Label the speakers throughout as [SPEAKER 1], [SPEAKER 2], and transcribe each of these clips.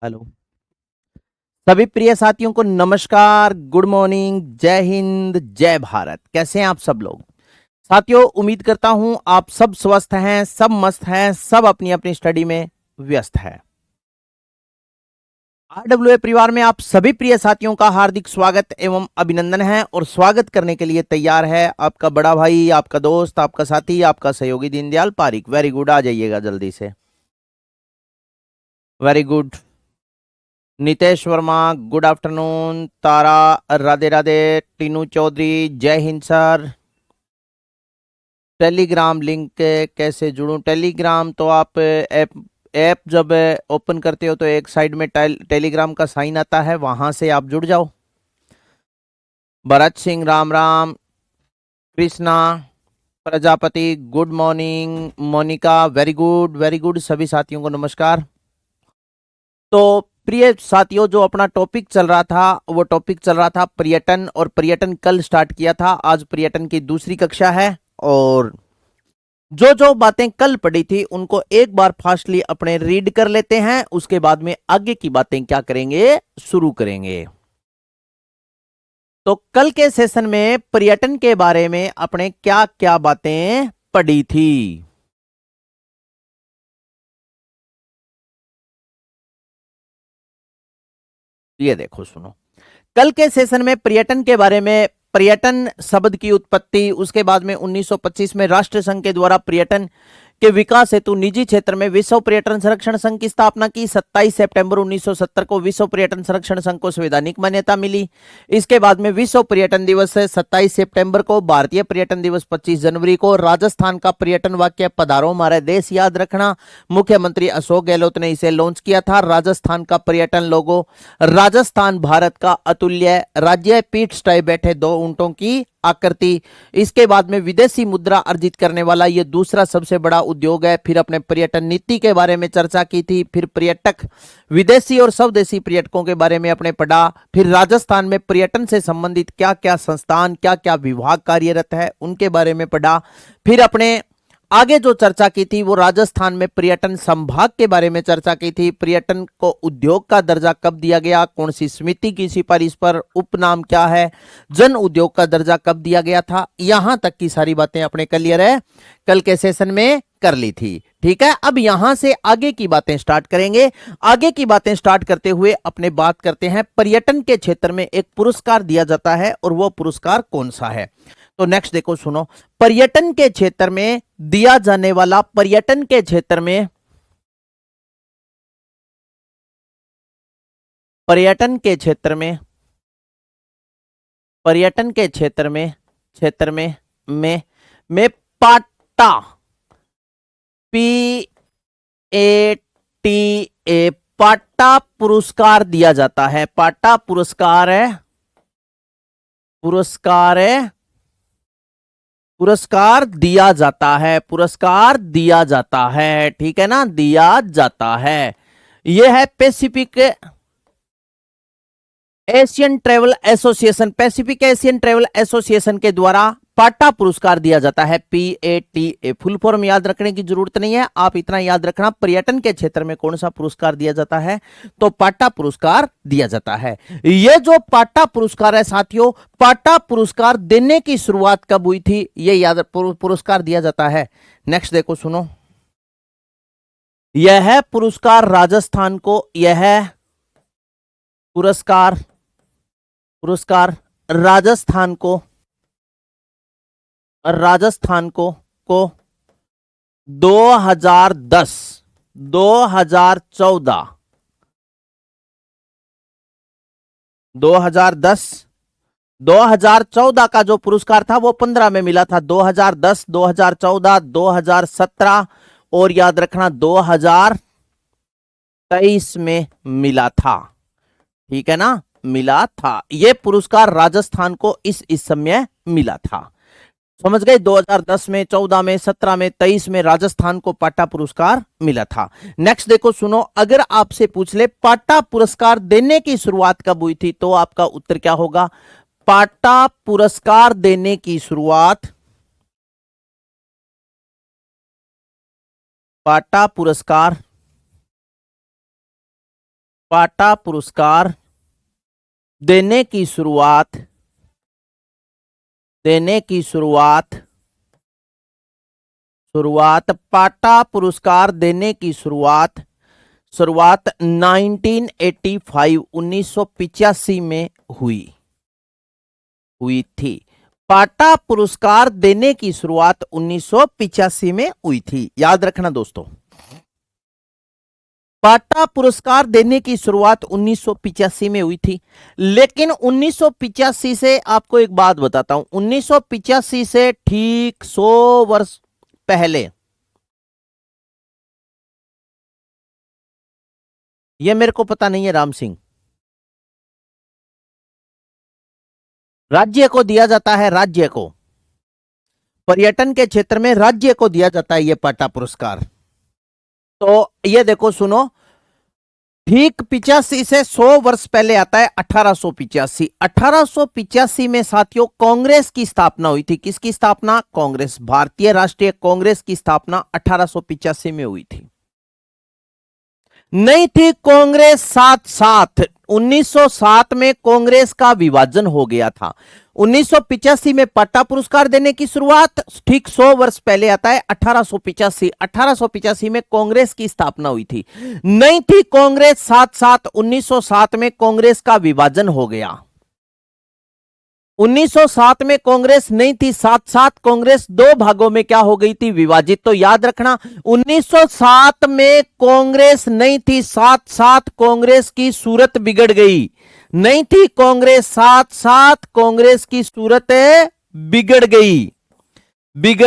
[SPEAKER 1] Hello. सभी प्रिय साथियों को नमस्कार, गुड मॉर्निंग, जय हिंद, जय भारत। कैसे हैं आप सब लोग? साथियों, उम्मीद करता हूं आप सब स्वस्थ हैं, सब मस्त हैं, सब अपनी अपनी स्टडी में व्यस्त है। आरडब्ल्यूए परिवार में आप सभी प्रिय साथियों का हार्दिक स्वागत एवं अभिनंदन है और स्वागत करने के लिए तैयार है आपका बड़ा भाई, आपका दोस्त, आपका साथी, आपका सहयोगी दीनदयाल पारिक। वेरी गुड, आ जाइएगा जल्दी से। Very good. Nitesh Verma, good afternoon. Tara, Radhe Radhe. Tinu Chaudhary, जय हिंद सर। टेलीग्राम लिंक कैसे जुड़ूं? टेलीग्राम तो आप ऐप ऐप जब ओपन करते हो तो एक साइड में टेलीग्राम का साइन आता है, वहां से आप जुड़ जाओ। Bharat Singh, Ram Ram. Krishna Prajapati, good morning. Monika, very good very good. सभी साथियों को नमस्कार। तो प्रिय साथियों, जो अपना टॉपिक चल रहा था वो टॉपिक चल रहा था पर्यटन, और पर्यटन कल स्टार्ट किया था। आज पर्यटन की दूसरी कक्षा है और जो जो बातें कल पढ़ी थी उनको एक बार फास्टली अपने रीड कर लेते हैं, उसके बाद में आगे की बातें क्या करेंगे, शुरू करेंगे। तो कल के सेशन में पर्यटन के बारे में अपने क्या क्या बातें पढ़ी थी? ये देखो, सुनो। कल के सेशन में पर्यटन के बारे में, पर्यटन शब्द की उत्पत्ति, उसके बाद में 1925 में राष्ट्र संघ के द्वारा पर्यटन के विकास हेतु निजी क्षेत्र में विश्व पर्यटन संरक्षण संघ की स्थापना की। 27 सितंबर 1970 को विश्व पर्यटन संरक्षण संघ को संवैधानिक मान्यता मिली। इसके बाद में विश्व पर्यटन दिवस 27 सितंबर को, भारतीय पर्यटन दिवस 25 जनवरी को। राजस्थान का पर्यटन वाक्य पधारो हमारे देश याद रखना, मुख्यमंत्री अशोक गहलोत ने इसे लॉन्च किया था। राजस्थान का पर्यटन लोगो, राजस्थान भारत का अतुल्य राज्य, पीठ स्टाई बैठे दो ऊंटों की आकृति। इसके बाद में विदेशी मुद्रा अर्जित करने वाला यह दूसरा सबसे बड़ा उद्योग है। फिर अपने पर्यटन नीति के बारे में चर्चा की थी। फिर पर्यटक, विदेशी और स्वदेशी पर्यटकों के बारे में अपने पढ़ा। फिर राजस्थान में पर्यटन से संबंधित क्या क्या संस्थान, क्या क्या विभाग कार्यरत है, उनके बारे में पढ़ा। फिर अपने आगे जो चर्चा की थी वो राजस्थान में पर्यटन संभाग के बारे में चर्चा की थी। पर्यटन को उद्योग का दर्जा कब दिया गया, कौन सी समिति की सिफारिश पर, उपनाम क्या है, जन उद्योग का दर्जा कब दिया गया था, यहां तक की सारी बातें अपने क्लियर है, कल के सेशन में कर ली थी। ठीक है, अब यहां से आगे की बातें स्टार्ट करेंगे। आगे की बातें स्टार्ट करते हुए अपने बात करते हैं, पर्यटन के क्षेत्र में एक पुरस्कार दिया जाता है और वो पुरस्कार कौन सा है। तो नेक्स्ट देखो, सुनो। पर्यटन के क्षेत्र में दिया जाने वाला, पर्यटन के क्षेत्र में, पर्यटन के क्षेत्र में, पर्यटन के क्षेत्र में पाटा, पी ए टी ए, पाटा पुरस्कार दिया जाता है। पाटा पुरस्कार है, पुरस्कार है, पुरस्कार दिया जाता है, पुरस्कार दिया जाता है। ठीक है ना, दिया जाता है। यह है Pacific Asian travel association, Pacific Asian travel association के द्वारा पाटा पुरस्कार दिया जाता है। PATA, फुल फॉर्म याद रखने की जरूरत नहीं है, आप इतना याद रखना, पर्यटन के क्षेत्र में कौन सा पुरस्कार दिया जाता है, तो पाटा पुरस्कार दिया जाता है। ये जो पाटा पुरस्कार है साथियों, पाटा पुरस्कार देने की शुरुआत कब हुई थी, ये याद, पुरस्कार दिया जाता है। नेक्स्ट देखो, सुनो। यह पुरस्कार राजस्थान को, यह पुरस्कार, पुरस्कार राजस्थान को, राजस्थान को 2010, 2014, 2010, 2014 का जो पुरस्कार था वो 15 में मिला था। 2010, 2014, 2017 और याद रखना 2023 में मिला था। ठीक है ना, मिला था। यह पुरस्कार राजस्थान को इस समय मिला था। समझ गए? 2010 में, 14 में, 17 में, 23 में राजस्थान को पाटा पुरस्कार मिला था। नेक्स्ट देखो, सुनो। अगर आपसे पूछ ले पाटा पुरस्कार देने की शुरुआत कब हुई थी, तो आपका उत्तर क्या होगा? पाटा पुरस्कार देने की शुरुआत, पाटा पुरस्कार पाटा पुरस्कार देने की शुरुआत पाटा पुरस्कार देने की शुरुआत 1985 1985 में हुई थी। पाटा पुरस्कार देने की शुरुआत 1985 में हुई थी, याद रखना दोस्तों। पाटा पुरस्कार देने की शुरुआत 1985 में हुई थी, लेकिन 1985 से आपको एक बात बताता हूं, 1985 से ठीक 100 वर्ष पहले, यह मेरे को पता नहीं है राम सिंह, राज्य को दिया जाता है, राज्य को, पर्यटन के क्षेत्र में राज्य को दिया जाता है यह पाटा पुरस्कार। तो ये देखो सुनो, ठीक 85 से 100 वर्ष पहले आता है 1885। 1885 में साथियों कांग्रेस की स्थापना हुई थी। किसकी स्थापना? कांग्रेस, भारतीय राष्ट्रीय कांग्रेस की स्थापना 1885 में हुई थी। नहीं थी कांग्रेस साथ साथ 1907 में कांग्रेस का विभाजन हो गया था। 1985 में पाटा पुरस्कार देने की शुरुआत ठीक 100 वर्ष पहले आता है 1885। 1885 में कांग्रेस की स्थापना हुई थी। नहीं थी कांग्रेस साथ साथ 1907 में कांग्रेस का विभाजन हो गया। 1907 में कांग्रेस नहीं थी, साथ साथ कांग्रेस दो भागों में क्या हो गई थी? विभाजित। तो याद रखना 1907 में कांग्रेस नहीं थी, साथ साथ कांग्रेस की सूरत बिगड़ गई। नहीं थी कांग्रेस, साथ साथ कांग्रेस की सूरत बिगड़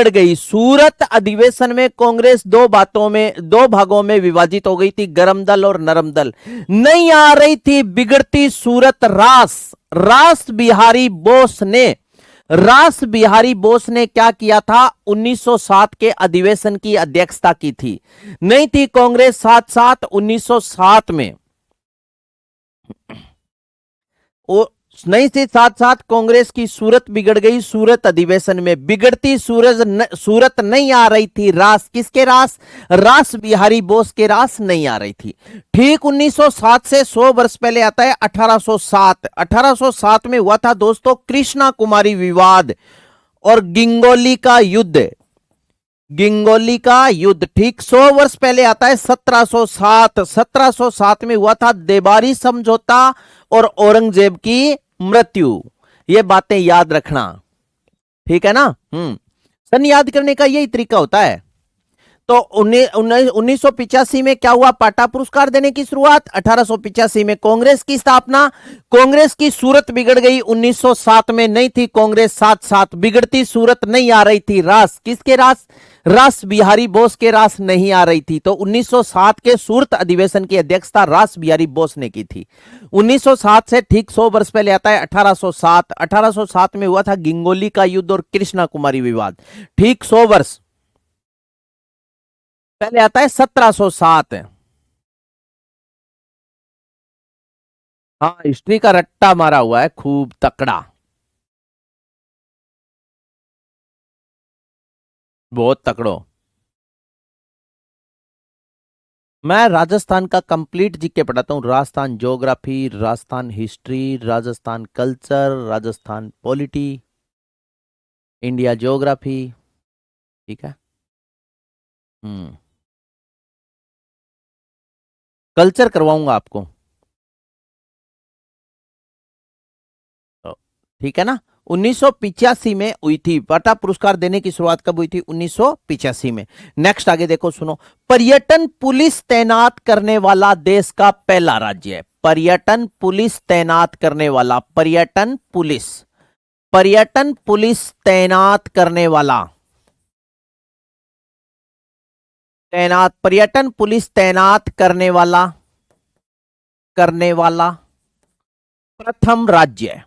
[SPEAKER 1] गई। सूरत अधिवेशन में कांग्रेस दो भागों में विभाजित हो गई थी, गरम दल और नरम दल। नहीं आ रही थी बिगड़ती सूरत। रास बिहारी बोस ने क्या किया था? 1907 के अधिवेशन की अध्यक्षता की थी। नहीं थी कांग्रेस साथ साथ 1907 में, नहीं थी साथ साथ कांग्रेस की सूरत बिगड़ गई। सूरत अधिवेशन में बिगड़ती सूरत नहीं आ रही थी। किसके रास बिहारी बोस के रास नहीं आ रही थी। ठीक 1907 से 100 वर्ष पहले आता है 1807। 1807 में हुआ था दोस्तों कृष्णा कुमारी विवाद और गिंगोली का युद्ध। ठीक 100 वर्ष पहले आता है 1707। 1707 में हुआ था देबारी समझौता और औरंगजेब की मृत्यु। ये बातें याद रखना, ठीक है ना। सन याद करने का यही तरीका होता है। तो 1985 में क्या हुआ? पाटा पुरस्कार देने की शुरुआत। 1885 में कांग्रेस की स्थापना। कांग्रेस की सूरत बिगड़ गई। 1907 में नहीं थी कांग्रेस, साथ साथ बिगड़ती सूरत नहीं आ रही थी। किसके रास बिहारी बोस के रास नहीं आ रही थी। तो 1907 के सूरत अधिवेशन की अध्यक्षता रास बिहारी बोस ने की थी। 1907 से ठीक 100 वर्ष पहले आता है 1807। 1807 में हुआ था गिंगोली का युद्ध और कृष्णा कुमारी विवाद। ठीक 100 वर्ष पहले आता है 1707। हाँ, हिस्ट्री का रट्टा मारा हुआ है खूब तकड़ा, बहुत तकड़ो। मैं राजस्थान का कंप्लीट जीके पढ़ाता हूँ। Rajasthan geography, Rajasthan history, Rajasthan culture, Rajasthan polity, India geography, ठीक है। कल्चर करवाऊंगा आपको, तो ठीक है ना। 1985 में हुई थी पाटा पुरस्कार देने की शुरुआत। कब हुई थी? 1985 में। नेक्स्ट आगे देखो सुनो, पर्यटन पुलिस तैनात करने वाला देश का पहला राज्य है। पर्यटन पुलिस तैनात करने वाला, पर्यटन पुलिस तैनात करने वाला, पर्यटन पुलिस तैनात करने वाला प्रथम राज्य,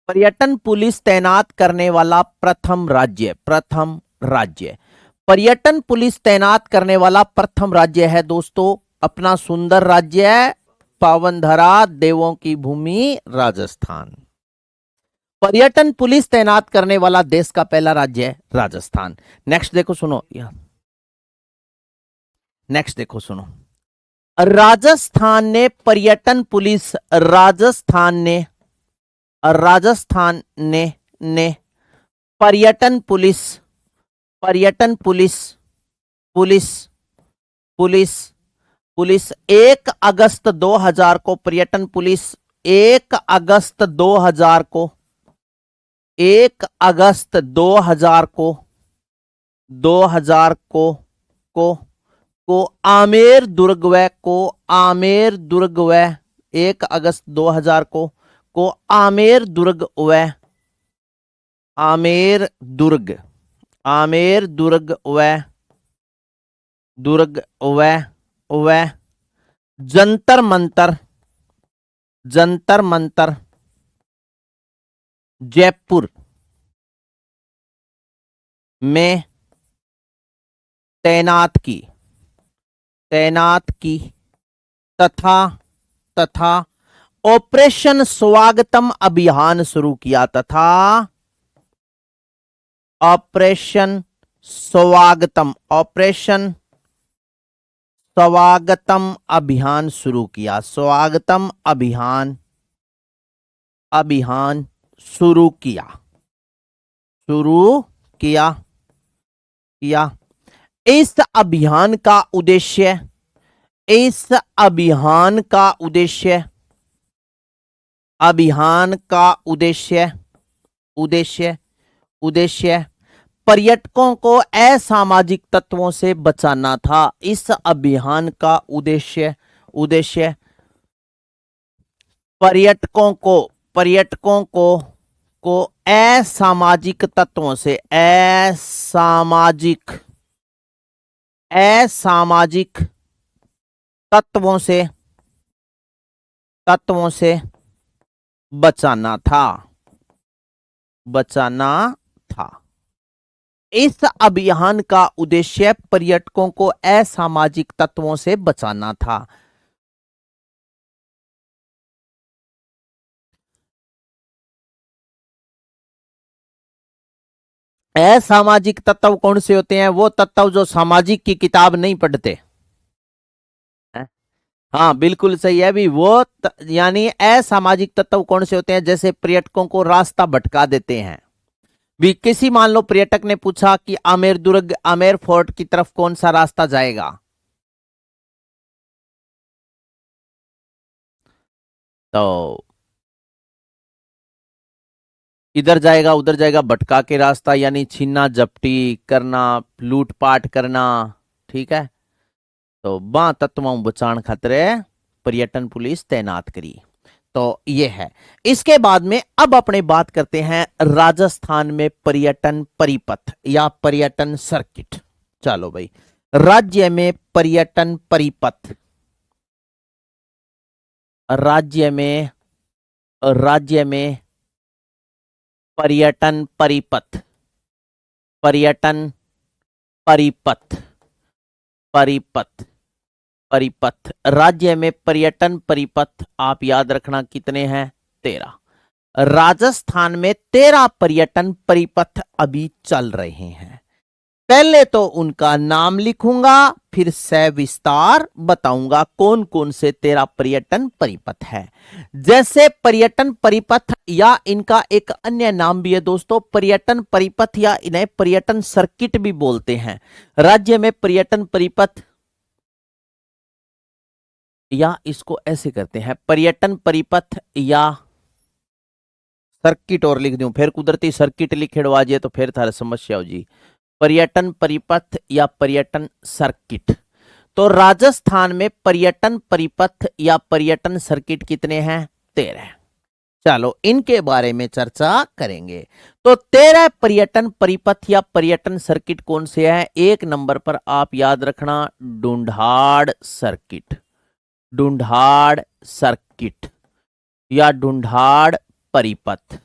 [SPEAKER 1] पर्यटन पुलिस तैनात करने वाला प्रथम राज्य, पर्यटन पुलिस तैनात करने वाला प्रथम राज्य है दोस्तों अपना सुंदर राज्य है, पावनधरा देवों की भूमि राजस्थान। पर्यटन पुलिस तैनात करने वाला देश का पहला राज्य है राजस्थान। नेक्स्ट देखो सुनो, राजस्थान ने पर्यटन पुलिस, राजस्थान ने पर्यटन पुलिस, पुलिस पुलिस पुलिस 1 अगस्त 2000 को, पर्यटन पुलिस 1 अगस्त 2000 को, 1 अगस्त 2000 को, 2000 को आमेर दुर्ग व, आमेर दुर्ग व, 1 अगस्त 2000 को आमेर दुर्ग व, आमेर दुर्ग व जंतर मंतर जयपुर में तैनात की तथा ऑपरेशन स्वागतम अभियान शुरू किया, ऑपरेशन स्वागतम अभियान शुरू किया, अभियान शुरू किया। इस अभियान का उद्देश्य पर्यटकों को असामाजिक तत्वों से बचाना था। इस अभियान का उद्देश्य पर्यटकों को असामाजिक तत्वों से बचाना था। इस अभियान का उद्देश्य पर्यटकों को असामाजिक तत्वों से बचाना था। असामाजिक तत्व कौन से होते हैं? वो तत्व जो सामाजिक की किताब नहीं पढ़ते। हाँ बिल्कुल सही है भी। वो यानी असामाजिक तत्व कौन से होते हैं? जैसे पर्यटकों को रास्ता भटका देते हैं। भी किसी मान लो पर्यटक ने पूछा कि आमेर दुर्ग, आमेर फोर्ट की तरफ कौन सा रास्ता जाएगा, तो इधर जाएगा उधर जाएगा, भटका के रास्ता, यानी छीना झपटी करना, लूटपाट करना। ठीक है, तो बा तत्वों बचाण खातिर पर्यटन पुलिस तैनात करी। तो ये है। इसके बाद में अब अपने बात करते हैं राजस्थान में पर्यटन परिपथ या पर्यटन सर्किट। चलो भाई, राज्य में पर्यटन परिपथ, राज्य में पर्यटन परिपथ, पर्यटन परिपथ राज्य में पर्यटन परिपथ आप याद रखना कितने हैं? 13। राजस्थान में 13 पर्यटन परिपथ अभी चल रहे हैं। पहले तो उनका नाम लिखूंगा, फिर सविस्तार बताऊंगा कौन कौन से 13 पर्यटन परिपथ है। जैसे पर्यटन परिपथ या इनका एक अन्य नाम भी है दोस्तों, पर्यटन परिपथ या इन्हें पर्यटन सर्किट भी बोलते हैं। राज्य में पर्यटन परिपथ, या इसको ऐसे करते हैं पर्यटन परिपथ या सर्किट और लिख दूं, फिर कुदरती सर्किट लिखेड़वा जे तो फिर थारे समस्या हो जी। पर्यटन परिपथ या पर्यटन सर्किट। तो राजस्थान में पर्यटन परिपथ या पर्यटन सर्किट कितने हैं? 13। चलो इनके बारे में चर्चा करेंगे। तो 13 पर्यटन परिपथ या पर्यटन सर्किट कौन से हैं? 1 नंबर पर आप याद रखना ढूंढाड़ सर्किट, ढूंढाड़ सर्किट या ढूंढाड़ परिपथ।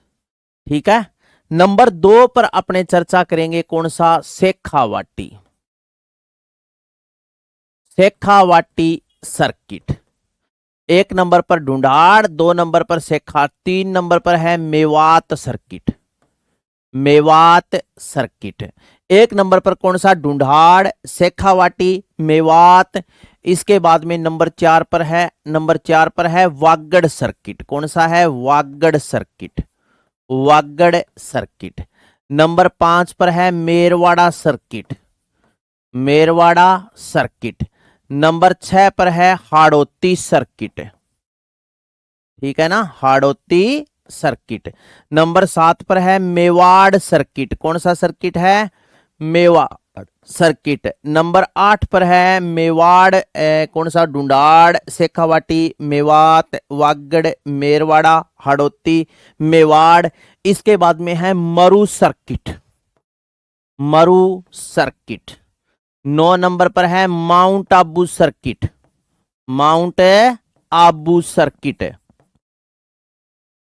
[SPEAKER 1] ठीक है। नंबर 2 पर अपने चर्चा करेंगे कौन सा? शेखावाटी, शेखावाटी सर्किट। 1 नंबर पर ढूंढाड़, 2 नंबर पर शेखा, 3 नंबर पर है Mewat circuit, Mewat circuit. 1 number पर कौन सा? ढूंढाड़, शेखावाटी, मेवात। इसके बाद में नंबर 4 पर है वागड़ सर्किट। कौन सा है? Vagad circuit, Vagad circuit. Number 5 पर है Merwara circuit, Merwara circuit. Number 6 पर है हाड़ौती सर्किट, ठीक है ना, हाड़ौती सर्किट। नंबर 7 पर है मेवाड़ सर्किट। कौन सा सर्किट है? मेवाड़ सर्किट। नंबर 8 पर है मेवाड़ कौन सा? डुंडाड़, शेखावाटी, मेवात, वागड़, मेरवाड़ा, हाड़ौती, मेवाड़। इसके बाद में है मरु सर्किट, मरु सर्किट। 9 नंबर पर है mount Abu circuit, mount Abu circuit.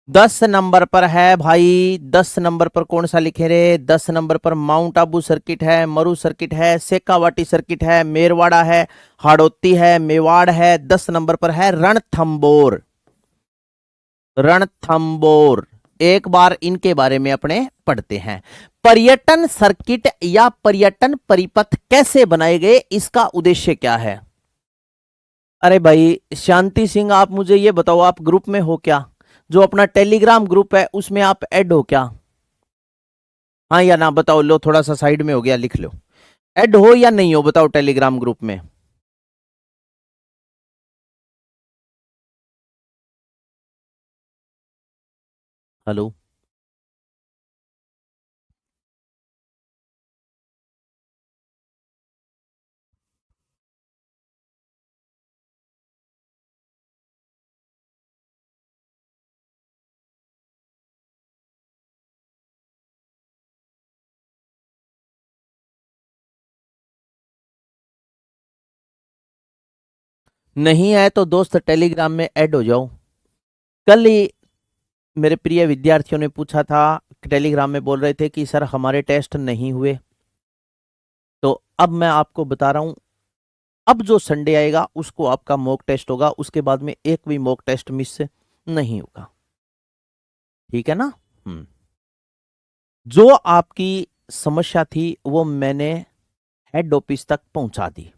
[SPEAKER 1] 10 number पर है भाई, 10 नंबर पर कौन सा लिखे रे? 10 नंबर पर माउंट आबू सर्किट है, मरु सर्किट है, शेखावाटी सर्किट है, मेरवाड़ा है, हाड़ौती है, मेवाड़ है। 10 नंबर पर है रणथंबोर, रणथंबोर। एक बार इनके बारे में अपने पढ़ते हैं। पर्यटन सर्किट या पर्यटन परिपथ कैसे बनाए गए, इसका उद्देश्य क्या है? अरे भाई शांति सिंह, आप मुझे ये बताओ, आप ग्रुप में हो क्या? जो अपना टेलीग्राम ग्रुप है उसमें आप ऐड हो क्या? हाँ या ना बताओ। लो थोड़ा सा साइड में हो गया, लिख लो। ऐड हो या नहीं हो बताओ टेलीग्राम ग्रुप में। हेलो, नहीं है तो दोस्त टेलीग्राम में ऐड हो जाओ। कल ही मेरे प्रिय विद्यार्थियों ने पूछा था, टेलीग्राम में बोल रहे थे कि सर हमारे टेस्ट नहीं हुए। तो अब मैं आपको बता रहा हूं, अब जो संडे आएगा उसको आपका मॉक टेस्ट होगा, उसके बाद में एक भी मॉक टेस्ट मिस नहीं होगा, ठीक है ना? जो आपकी समस्या थी वो मैंने हेड ऑफिस तक पहुंचा दी।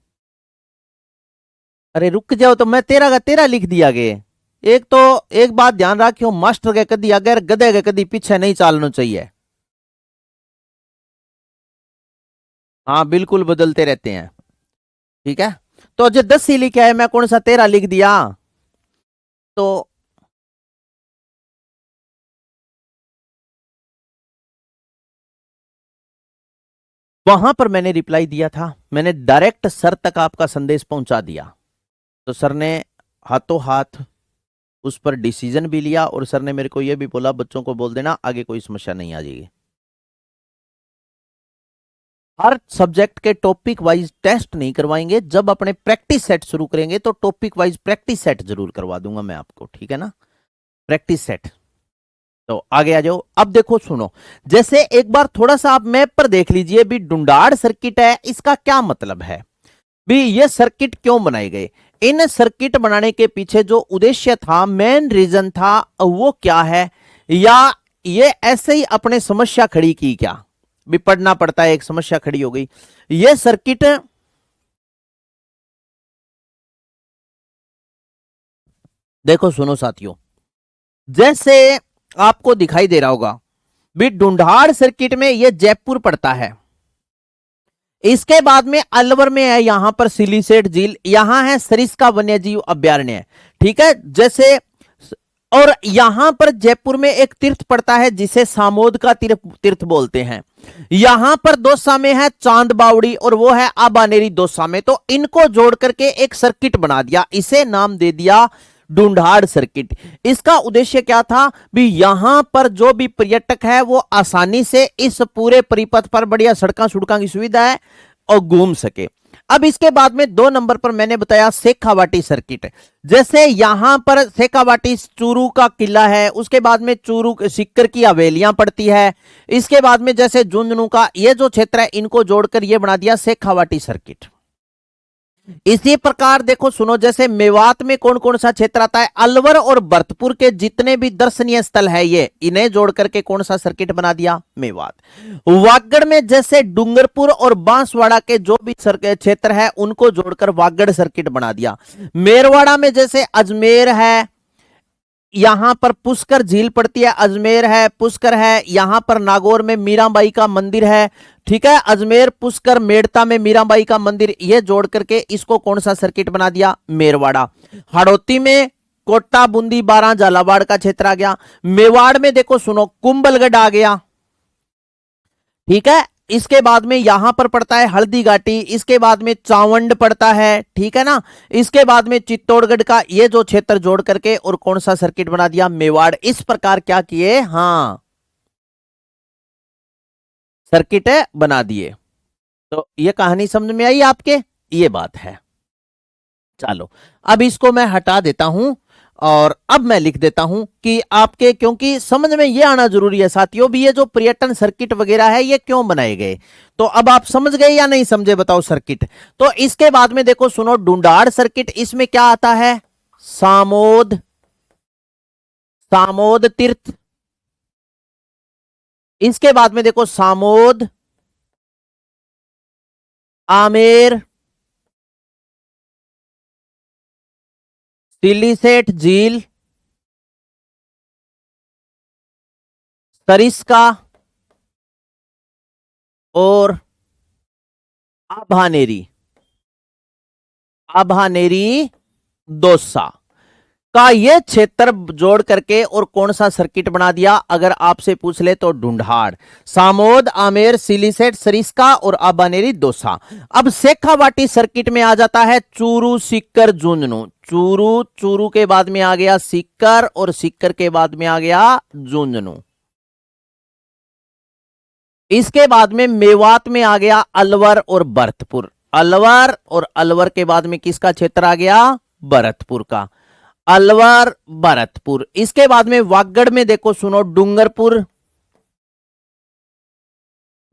[SPEAKER 1] अरे रुक जाओ, तो मैं तेरा का तेरा लिख दिया गे। एक तो एक बात ध्यान रखियो, मास्टर के कदी अगर गधे के कदी पीछे नहीं चालना चाहिए। हाँ बिल्कुल बदलते रहते हैं, ठीक है। तो जो 10 ही लिखा है, मैं कौन सा 13 लिख दिया? तो वहां पर मैंने रिप्लाई दिया था, मैंने डायरेक्ट सर तक आपका संदेश पहुंचा दिया। तो सर ने हाथों हाथ उस पर डिसीजन भी लिया, और सर ने मेरे को यह भी बोला बच्चों को बोल देना आगे कोई समस्या नहीं आ जाएगी। हर सब्जेक्ट के टॉपिक वाइज टेस्ट नहीं करवाएंगे, जब अपने प्रैक्टिस सेट शुरू करेंगे तो टॉपिक वाइज प्रैक्टिस सेट जरूर करवा दूंगा मैं आपको, ठीक है ना? Practice set. तो आगे आ जाओ। अब देखो सुनो, जैसे एक बार थोड़ा सा आप मैप पर देख लीजिए भी, डुंडाड़ सर्किट है, इसका क्या मतलब है भी? ये सर्किट क्यों बनाए गए? इन सर्किट बनाने के पीछे जो उद्देश्य था, मेन रीजन था, वो क्या है? या ये ऐसे ही अपने समस्या खड़ी की क्या भी? पढ़ना पड़ता है, एक समस्या खड़ी हो गई। ये सर्किट देखो सुनो साथियों, जैसे आपको दिखाई दे रहा होगा भी, डुंडाड़ सर्किट में ये जयपुर पड़ता है। इसके बाद में अलवर में है यहां पर सिलीसेट झील, यहां है सरिस्का वन्य जीव अभ्यारण्य, ठीक है। जैसे और यहां पर जयपुर में एक तीर्थ पड़ता है जिसे सामोद का तीर्थ बोलते हैं। यहां पर दोसा में है चांद बावड़ी, और वो है आबानेरी दोसा में। तो इनको जोड़ करके एक सर्किट बना दिया, इसे नाम दे दिया डुंडाड़ सर्किट। इसका उद्देश्य क्या था भी? यहां पर जो भी पर्यटक है वो आसानी से इस पूरे परिपथ पर, बढ़िया सड़कों सड़कों की सुविधा है, और घूम सके। अब इसके बाद में 2 नंबर पर मैंने बताया शेखावाटी सर्किट। जैसे यहां पर शेखावाटी चूरू का किला है, उसके बाद में चूरू सिक्कर की हवेलियां पड़ती है, इसके बाद में जैसे झुंझुनू का ये जो क्षेत्र है, इनको जोड़कर ये बना दिया शेखावाटी सर्किट। इसी प्रकार देखो सुनो, जैसे मेवात में कौन कौन सा क्षेत्र आता है, अलवर और भरतपुर के जितने भी दर्शनीय स्थल है ये, इन्हें जोड़ करके कौन सा सर्किट बना दिया, मेवात। वागड़ में जैसे डूंगरपुर और बांसवाड़ा के जो भी क्षेत्र है उनको जोड़कर वागड़ सर्किट बना दिया। मेरवाड़ा में जैसे अजमेर है, यहां पर पुष्कर झील पड़ती है, अजमेर है, पुष्कर है, यहां पर नागौर में मीराबाई का मंदिर है, ठीक है, अजमेर, पुष्कर, मेड़ता में मीराबाई का मंदिर, ये जोड़ करके इसको कौन सा सर्किट बना दिया, मेरवाड़ा। हाड़ौती में कोटा, बूंदी, बारां, झालावाड़ का क्षेत्र आ गया। मेवाड़ में देखो सुनो, कुंभलगढ़ आ गया, ठीक है। इसके बाद में यहां पर पड़ता है हल्दी घाटी, इसके बाद में चावंड पड़ता है, ठीक है ना। इसके बाद में चित्तौड़गढ़ का ये जो क्षेत्र जोड़ करके और कौन सा सर्किट बना दिया, मेवाड़। इस प्रकार क्या किए, हां, सर्किट बना दिए। तो ये कहानी समझ में आई आपके, ये बात है। चलो अब इसको मैं हटा देता हूं और अब मैं लिख देता हूं कि आपके, क्योंकि समझ में ये आना जरूरी है साथियों भी, ये जो पर्यटन सर्किट वगैरह है ये क्यों बनाए गए। तो अब आप समझ गए या नहीं समझे, बताओ सर्किट। तो इसके बाद में देखो सुनो, ढूंढाड़ सर्किट, इसमें क्या आता है, सामोद, सामोद तीर्थ। इसके बाद में देखो सामोद, आमेर, सिलीसेठ झील, सरिस्का और आभानेरी, आभानेरी दौसा का ये क्षेत्र जोड़ करके और कौन सा सर्किट बना दिया, अगर आपसे पूछ ले तो ढूंढाड़, सामोद, आमेर, सिलीसेठ, सरिस्का और आबानेरी दौसा। अब शेखावाटी सर्किट में आ जाता है चूरू, सीकर, झुंझुनू। चूरू, चूरू के बाद में आ गया सीकर और सीकर के बाद में आ गया झुंझुनू। इसके बाद में मेवात में आ गया अलवर और भरतपुर, अलवर और अलवर के बाद में किसका क्षेत्र आ गया, भरतपुर का, अलवर, भरतपुर। इसके बाद में वागड़ में देखो सुनो, डूंगरपुर,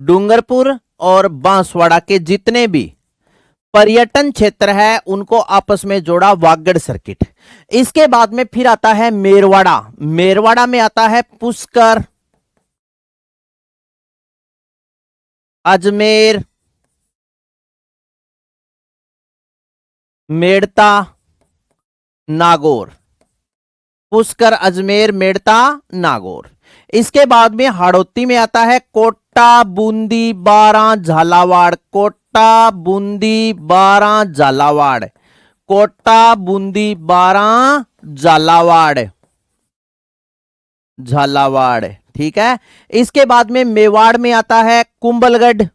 [SPEAKER 1] डूंगरपुर और बांसवाड़ा के जितने भी पर्यटन क्षेत्र है उनको आपस में जोड़ा वागड़ सर्किट। इसके बाद में फिर आता है मेरवाड़ा, मेरवाड़ा में आता है पुष्कर, अजमेर, मेड़ता, नागौर, पुष्कर, अजमेर, मेड़ता, नागौर। इसके बाद में हाड़ौती में आता है कोटा, बूंदी, बारां, झालावाड़, कोटा, बूंदी, बारां, झालावाड़, कोटा, बूंदी, बारां, झालावाड़, झालावाड़, ठीक है। इसके बाद में मेवाड़ में आता है कुंभलगढ़,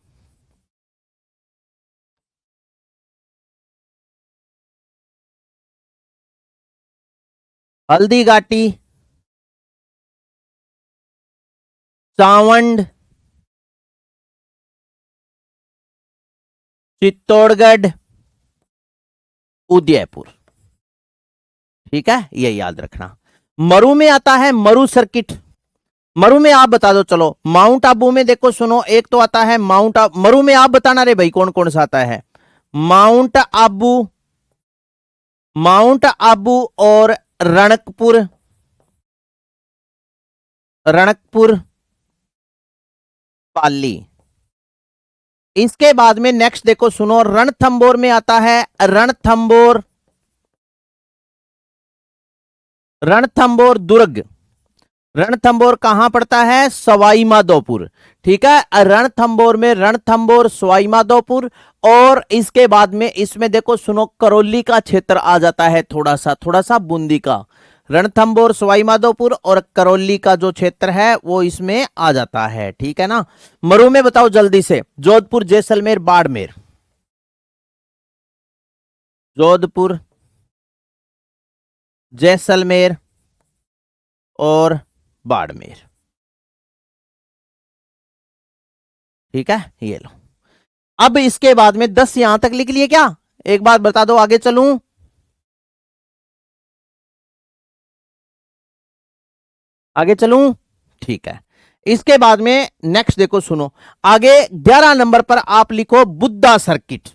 [SPEAKER 1] हल्दी घाटी, चावंड, चित्तौड़गढ़, उदयपुर, ठीक है, ये याद रखना। मरु में आता है मरु सर्किट, मरु में आप बता दो, चलो माउंट आबू में देखो सुनो, एक तो आता है माउंट आबू, मरु में आप बताना रे भाई कौन कौन सा आता है, माउंट आबू, माउंट आबू और रणकपुर, रणकपुर, पाली। इसके बाद में नेक्स्ट देखो सुनो, रणथंबोर में आता है रणथंबोर, रणथंबोर दुर्ग, रणथंबोर कहां पड़ता है, सवाई माधोपुर, ठीक है। रणथंबोर में रणथंबोर, सवाई माधोपुर। और इसके बाद में इसमें देखो सुनो, करौली का क्षेत्र आ जाता है, थोड़ा सा बूंदी का, रणथंबोर, सवाई माधोपुर और करौली का जो क्षेत्र है वो इसमें आ जाता है, ठीक है ना। मरु में बताओ जल्दी से, जोधपुर, जैसलमेर, बाड़मेर, जोधपुर, जैसलमेर और बाड़मेर, ठीक है, ये लो। अब इसके बाद में 10 यहां तक लिख लिए क्या, एक बात बता दो, आगे चलूं, आगे चलूं, ठीक है। इसके बाद में नेक्स्ट देखो सुनो, आगे 11 नंबर पर आप लिखो बुद्धा सर्किट,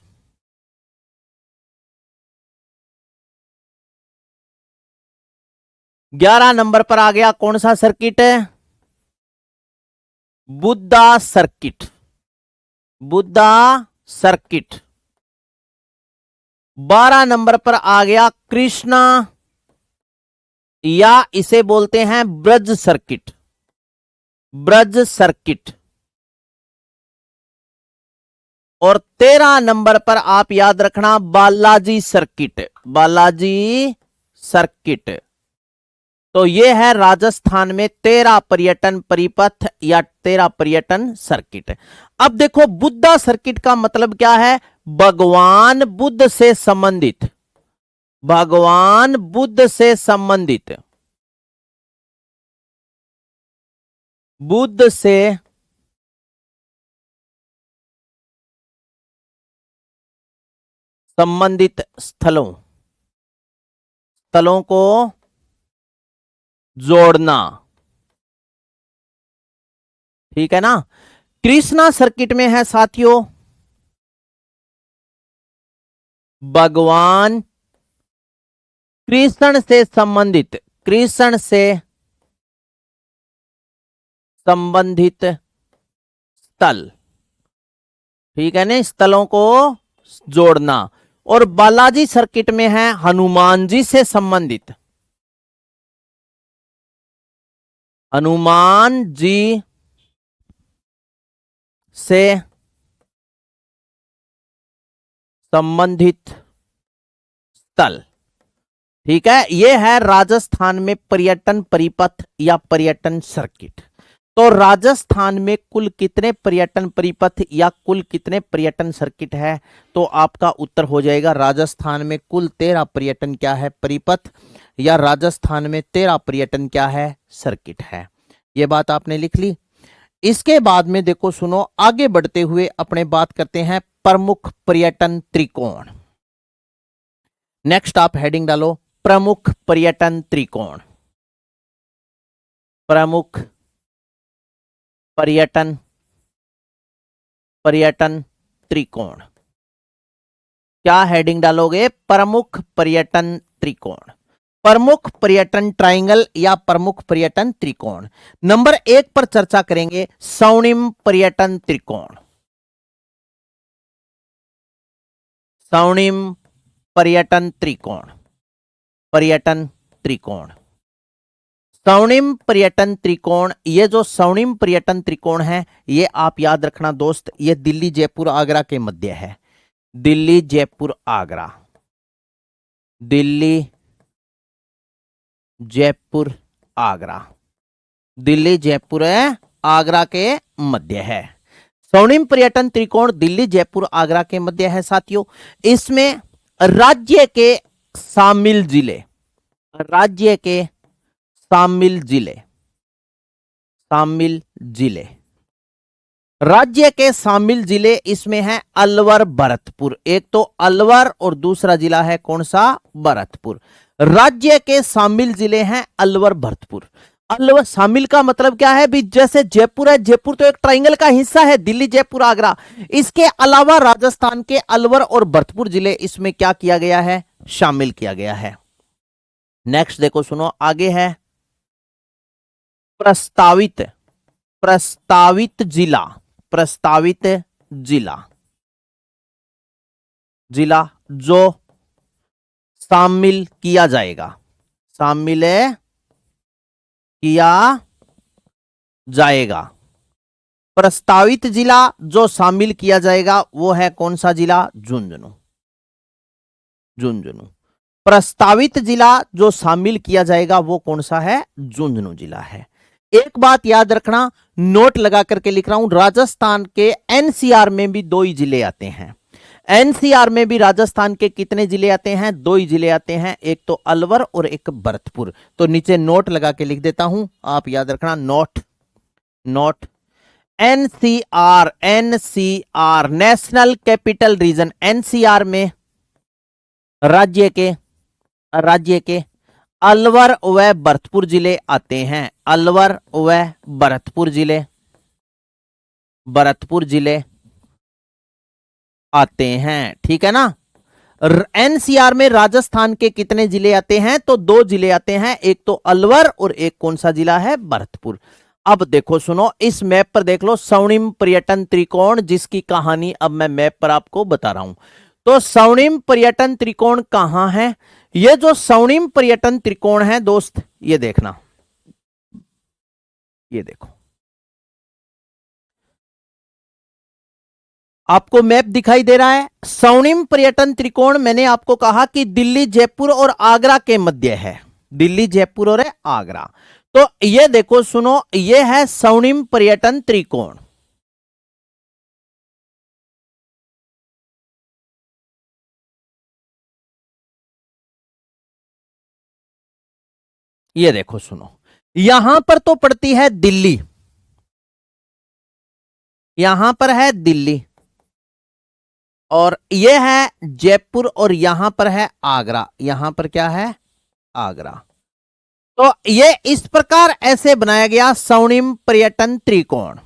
[SPEAKER 1] 11 नंबर पर आ गया कौन सा सर्किट है? Buddha circuit. Buddha circuit. 12 number पर आ गया कृष्णा, या इसे बोलते हैं ब्रज सर्किट। ब्रज सर्किट। और 13 नंबर पर आप याद रखना बालाजी सर्किट। बालाजी सर्किट। तो ये है राजस्थान में 13 पर्यटन परिपथ या 13 पर्यटन सर्किट। अब देखो बुद्धा सर्किट का मतलब क्या है? भगवान बुद्ध से संबंधित। भगवान बुद्ध से संबंधित। बुद्ध से संबंधित स्थलों स्थलों को जोड़ना। ठीक है ना? कृष्णा सर्किट में है साथियों भगवान कृष्ण से संबंधित, कृष्ण से संबंधित स्थल। ठीक है ना? स्थलों को जोड़ना। और बालाजी सर्किट में है हनुमान जी से संबंधित। हनुमान जी से संबंधित स्थल। ठीक है? यह है राजस्थान में पर्यटन परिपथ या पर्यटन सर्किट। तो राजस्थान में कुल कितने पर्यटन परिपथ या कुल कितने पर्यटन सर्किट है? तो आपका उत्तर हो जाएगा राजस्थान में कुल 13 पर्यटन क्या है? परिपथ। या राजस्थान में 13 पर्यटन क्या है? सर्किट है। यह बात आपने लिख ली। इसके बाद में देखो सुनो, आगे बढ़ते हुए अपने बात करते हैं प्रमुख पर्यटन त्रिकोण। नेक्स्ट आप हेडिंग डालो प्रमुख पर्यटन त्रिकोण। प्रमुख पर्यटन त्रिकोण। क्या हेडिंग डालोगे? प्रमुख पर्यटन त्रिकोण। प्रमुख पर्यटन ट्राइंगल या प्रमुख पर्यटन त्रिकोण। नंबर 1 पर चर्चा करेंगे स्वर्णिम पर्यटन त्रिकोण। स्वर्णिम पर्यटन त्रिकोण। पर्यटन त्रिकोण। स्वर्णिम पर्यटन त्रिकोण। ये जो स्वर्णिम पर्यटन त्रिकोण है ये आप याद रखना दोस्त, ये दिल्ली जयपुर आगरा के मध्य है। दिल्ली जयपुर आगरा। दिल्ली जयपुर आगरा। दिल्ली जयपुर आगरा के मध्य है। स्वर्णिम पर्यटन त्रिकोण दिल्ली जयपुर आगरा के मध्य है साथियों। इसमें राज्य के शामिल जिले, राज्य के शामिल जिले, शामिल जिले, राज्य के शामिल जिले इसमें है अलवर भरतपुर। एक तो अलवर और दूसरा जिला है कौन सा? भरतपुर। राज्य के शामिल जिले हैं अलवर भरतपुर। अलवर शामिल का मतलब क्या है भी? जैसे जयपुर है, जयपुर तो एक ट्राइंगल का हिस्सा है, दिल्ली जयपुर आगरा। इसके अलावा राजस्थान के अलवर और भरतपुर जिले इसमें क्या किया गया है? शामिल किया गया है। नेक्स्ट देखो सुनो, आगे है प्रस्तावित, प्रस्तावित जिला। प्रस्तावित जिला, जिला जो शामिल किया जाएगा, शामिल किया जाएगा। प्रस्तावित जिला जो शामिल किया जाएगा वो है कौन सा जिला? झुंझुनू। झुंझुनू। प्रस्तावित जिला जो शामिल किया जाएगा वो कौन सा है? झुंझुनू जिला है। एक बात याद रखना, नोट लगा करके लिख रहा हूं, राजस्थान के एनसीआर में भी 2 ही जिले आते हैं। एनसीआर में भी राजस्थान के कितने जिले आते हैं? 2 ही जिले आते हैं, एक तो अलवर और एक भरतपुर। तो नीचे नोट लगा के लिख देता हूं, आप याद रखना note. Note NCR, NCR national capital region, NCR में राज्य के अलवर व भरतपुर जिले आते हैं। अलवर व भरतपुर जिले, भरतपुर जिले आते हैं। ठीक है ना? एनसीआर में राजस्थान के कितने जिले आते हैं? तो 2 जिले आते हैं, एक तो अलवर और एक कौन सा जिला है? भरतपुर। अब देखो सुनो, इस मैप पर देख लो स्वर्णिम पर्यटन त्रिकोण, जिसकी कहानी अब मैं मैप पर आपको बता रहा हूं। तो स्वर्णिम पर्यटन त्रिकोण कहां है? ये जो स्वर्णिम पर्यटन त्रिकोण है दोस्त, ये देखना, ये देखो, आपको मैप दिखाई दे रहा है। स्वर्णिम पर्यटन त्रिकोण मैंने आपको कहा कि दिल्ली, जयपुर और आगरा के मध्य है। दिल्ली, जयपुर और आगरा। तो ये देखो सुनो, ये है स्वर्णिम पर्यटन त्रिकोण। ये देखो सुनो, यहां पर तो पड़ती है दिल्ली, यहां पर है दिल्ली, और ये है जयपुर, और यहां पर है आगरा। यहां पर क्या है? आगरा। तो ये इस प्रकार ऐसे बनाया गया स्वर्णिम पर्यटन त्रिकोण।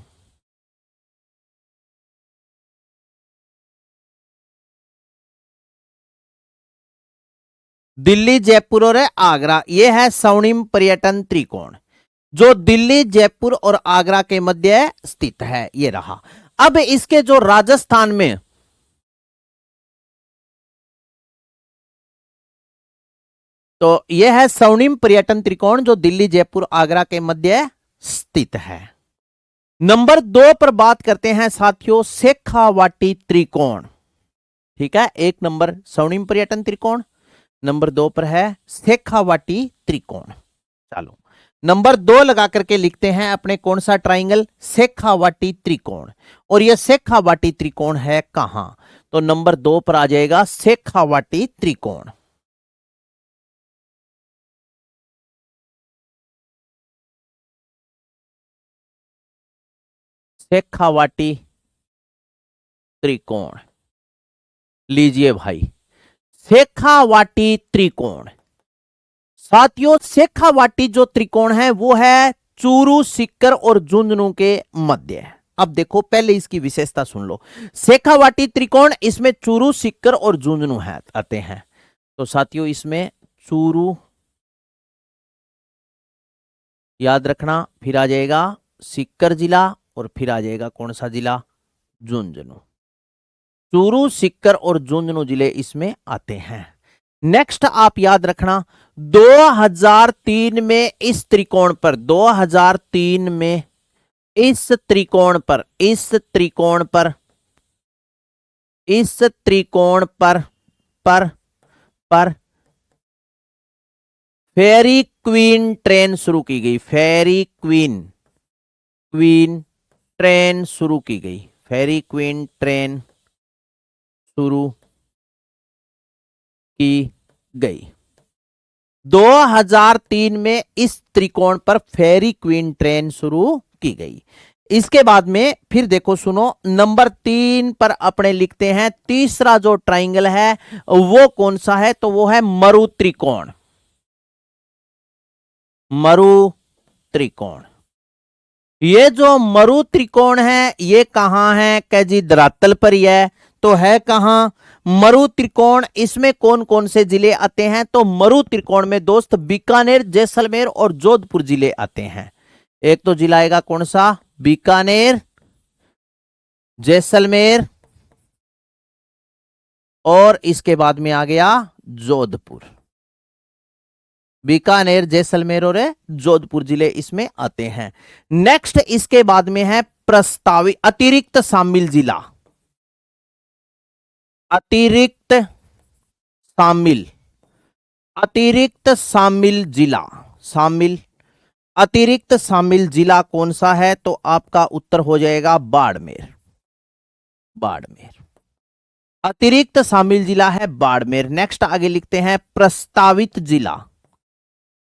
[SPEAKER 1] दिल्ली, जयपुर और आगरा, ये है स्वर्णिम पर्यटन त्रिकोण, जो दिल्ली, जयपुर और आगरा के मध्य स्थित है। ये रहा। अब इसके जो राजस्थान में, तो यह है स्वर्णिम पर्यटन त्रिकोण जो दिल्ली, जयपुर, आगरा के मध्य स्थित है। नंबर 2 पर बात करते हैं साथियों, शेखावाटी त्रिकोण। ठीक है, 1 नंबर स्वर्णिम पर्यटन त्रिकोण, नंबर 2 पर है शेखावाटी त्रिकोण। चलो नंबर 2 लगा करके लिखते हैं अपने कौन सा ट्राइंगल? शेखावाटी त्रिकोण। और यह शेखावाटी त्रिकोण है कहां? तो नंबर 2 पर आ जाएगा शेखावाटी त्रिकोण। शेखावाटी त्रिकोण लीजिए भाई, शेखावाटी त्रिकोण। साथियों शेखावाटी जो त्रिकोण है वो है चूरू, सीकर और झुंझुनू के मध्य। अब देखो पहले इसकी विशेषता सुन लो। शेखावाटी त्रिकोण, इसमें चूरू, सीकर और झुंझुनू है आते हैं। तो साथियों इसमें चूरू याद रखना, फिर आ जाएगा सीकर जिला, और फिर आ जाएगा कौन सा जिला? झुंझुनू। चूरू, सीकर और झुंझुनू जिले इसमें आते हैं। नेक्स्ट आप याद रखना, 2003 में इस त्रिकोण पर, 2003 में इस त्रिकोण पर, इस त्रिकोण पर, इस त्रिकोण पर फेरी क्वीन ट्रेन शुरू की गई। फेरी क्वीन ट्रेन शुरू की गई। फेरी क्वीन ट्रेन शुरू की गई 2003 में इस त्रिकोण पर फेरी क्वीन ट्रेन शुरू की गई। इसके बाद में फिर देखो सुनो, नंबर 3 पर अपने लिखते हैं तीसरा जो ट्राइंगल है वो कौन सा है? तो वो है मरु त्रिकोण। मरु त्रिकोण, ये जो मरु त्रिकोण है ये कहां है? कह जी धरातल पर ही है। तो है कहां मरु त्रिकोण? इसमें कौन कौन से जिले आते हैं? तो मरु त्रिकोण में दोस्त बीकानेर, जैसलमेर और जोधपुर जिले आते हैं। एक तो जिला आएगा कौन सा? बीकानेर, जैसलमेर, और इसके बाद में आ गया जोधपुर। बीकानेर, जैसलमेर और जोधपुर जिले इसमें आते हैं। नेक्स्ट इसके बाद में है प्रस्तावित अतिरिक्त शामिल जिला। अतिरिक्त शामिल, अतिरिक्त शामिल जिला, शामिल, अतिरिक्त शामिल जिला कौन सा है? तो आपका उत्तर हो जाएगा बाड़मेर। बाड़मेर अतिरिक्त शामिल जिला है बाड़मेर। नेक्स्ट आगे लिखते हैं प्रस्तावित जिला।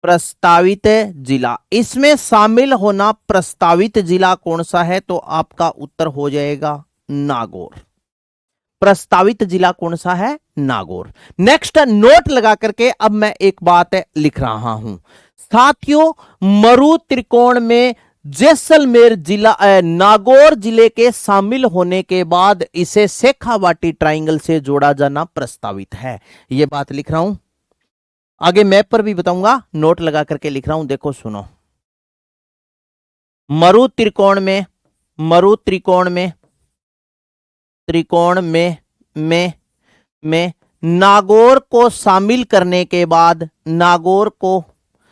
[SPEAKER 1] प्रस्तावित जिला, इसमें शामिल होना प्रस्तावित जिला कौन सा है? तो आपका उत्तर हो जाएगा नागौर। प्रस्तावित जिला कौन सा है? नागौर। नेक्स्ट नोट लगा करके अब मैं एक बात लिख रहा हूं साथियों, मरु त्रिकोण में जैसलमेर जिला नागौर जिले के शामिल होने के बाद इसे शेखावाटी ट्राइंगल से जोड़ा जाना प्रस्तावित है। यह बात लिख रहा हूं, आगे मैप पर भी बताऊंगा, नोट लगा करके लिख रहा हूं। देखो सुनो, मरु त्रिकोण में नागौर को शामिल करने के बाद इसे शेखावाटी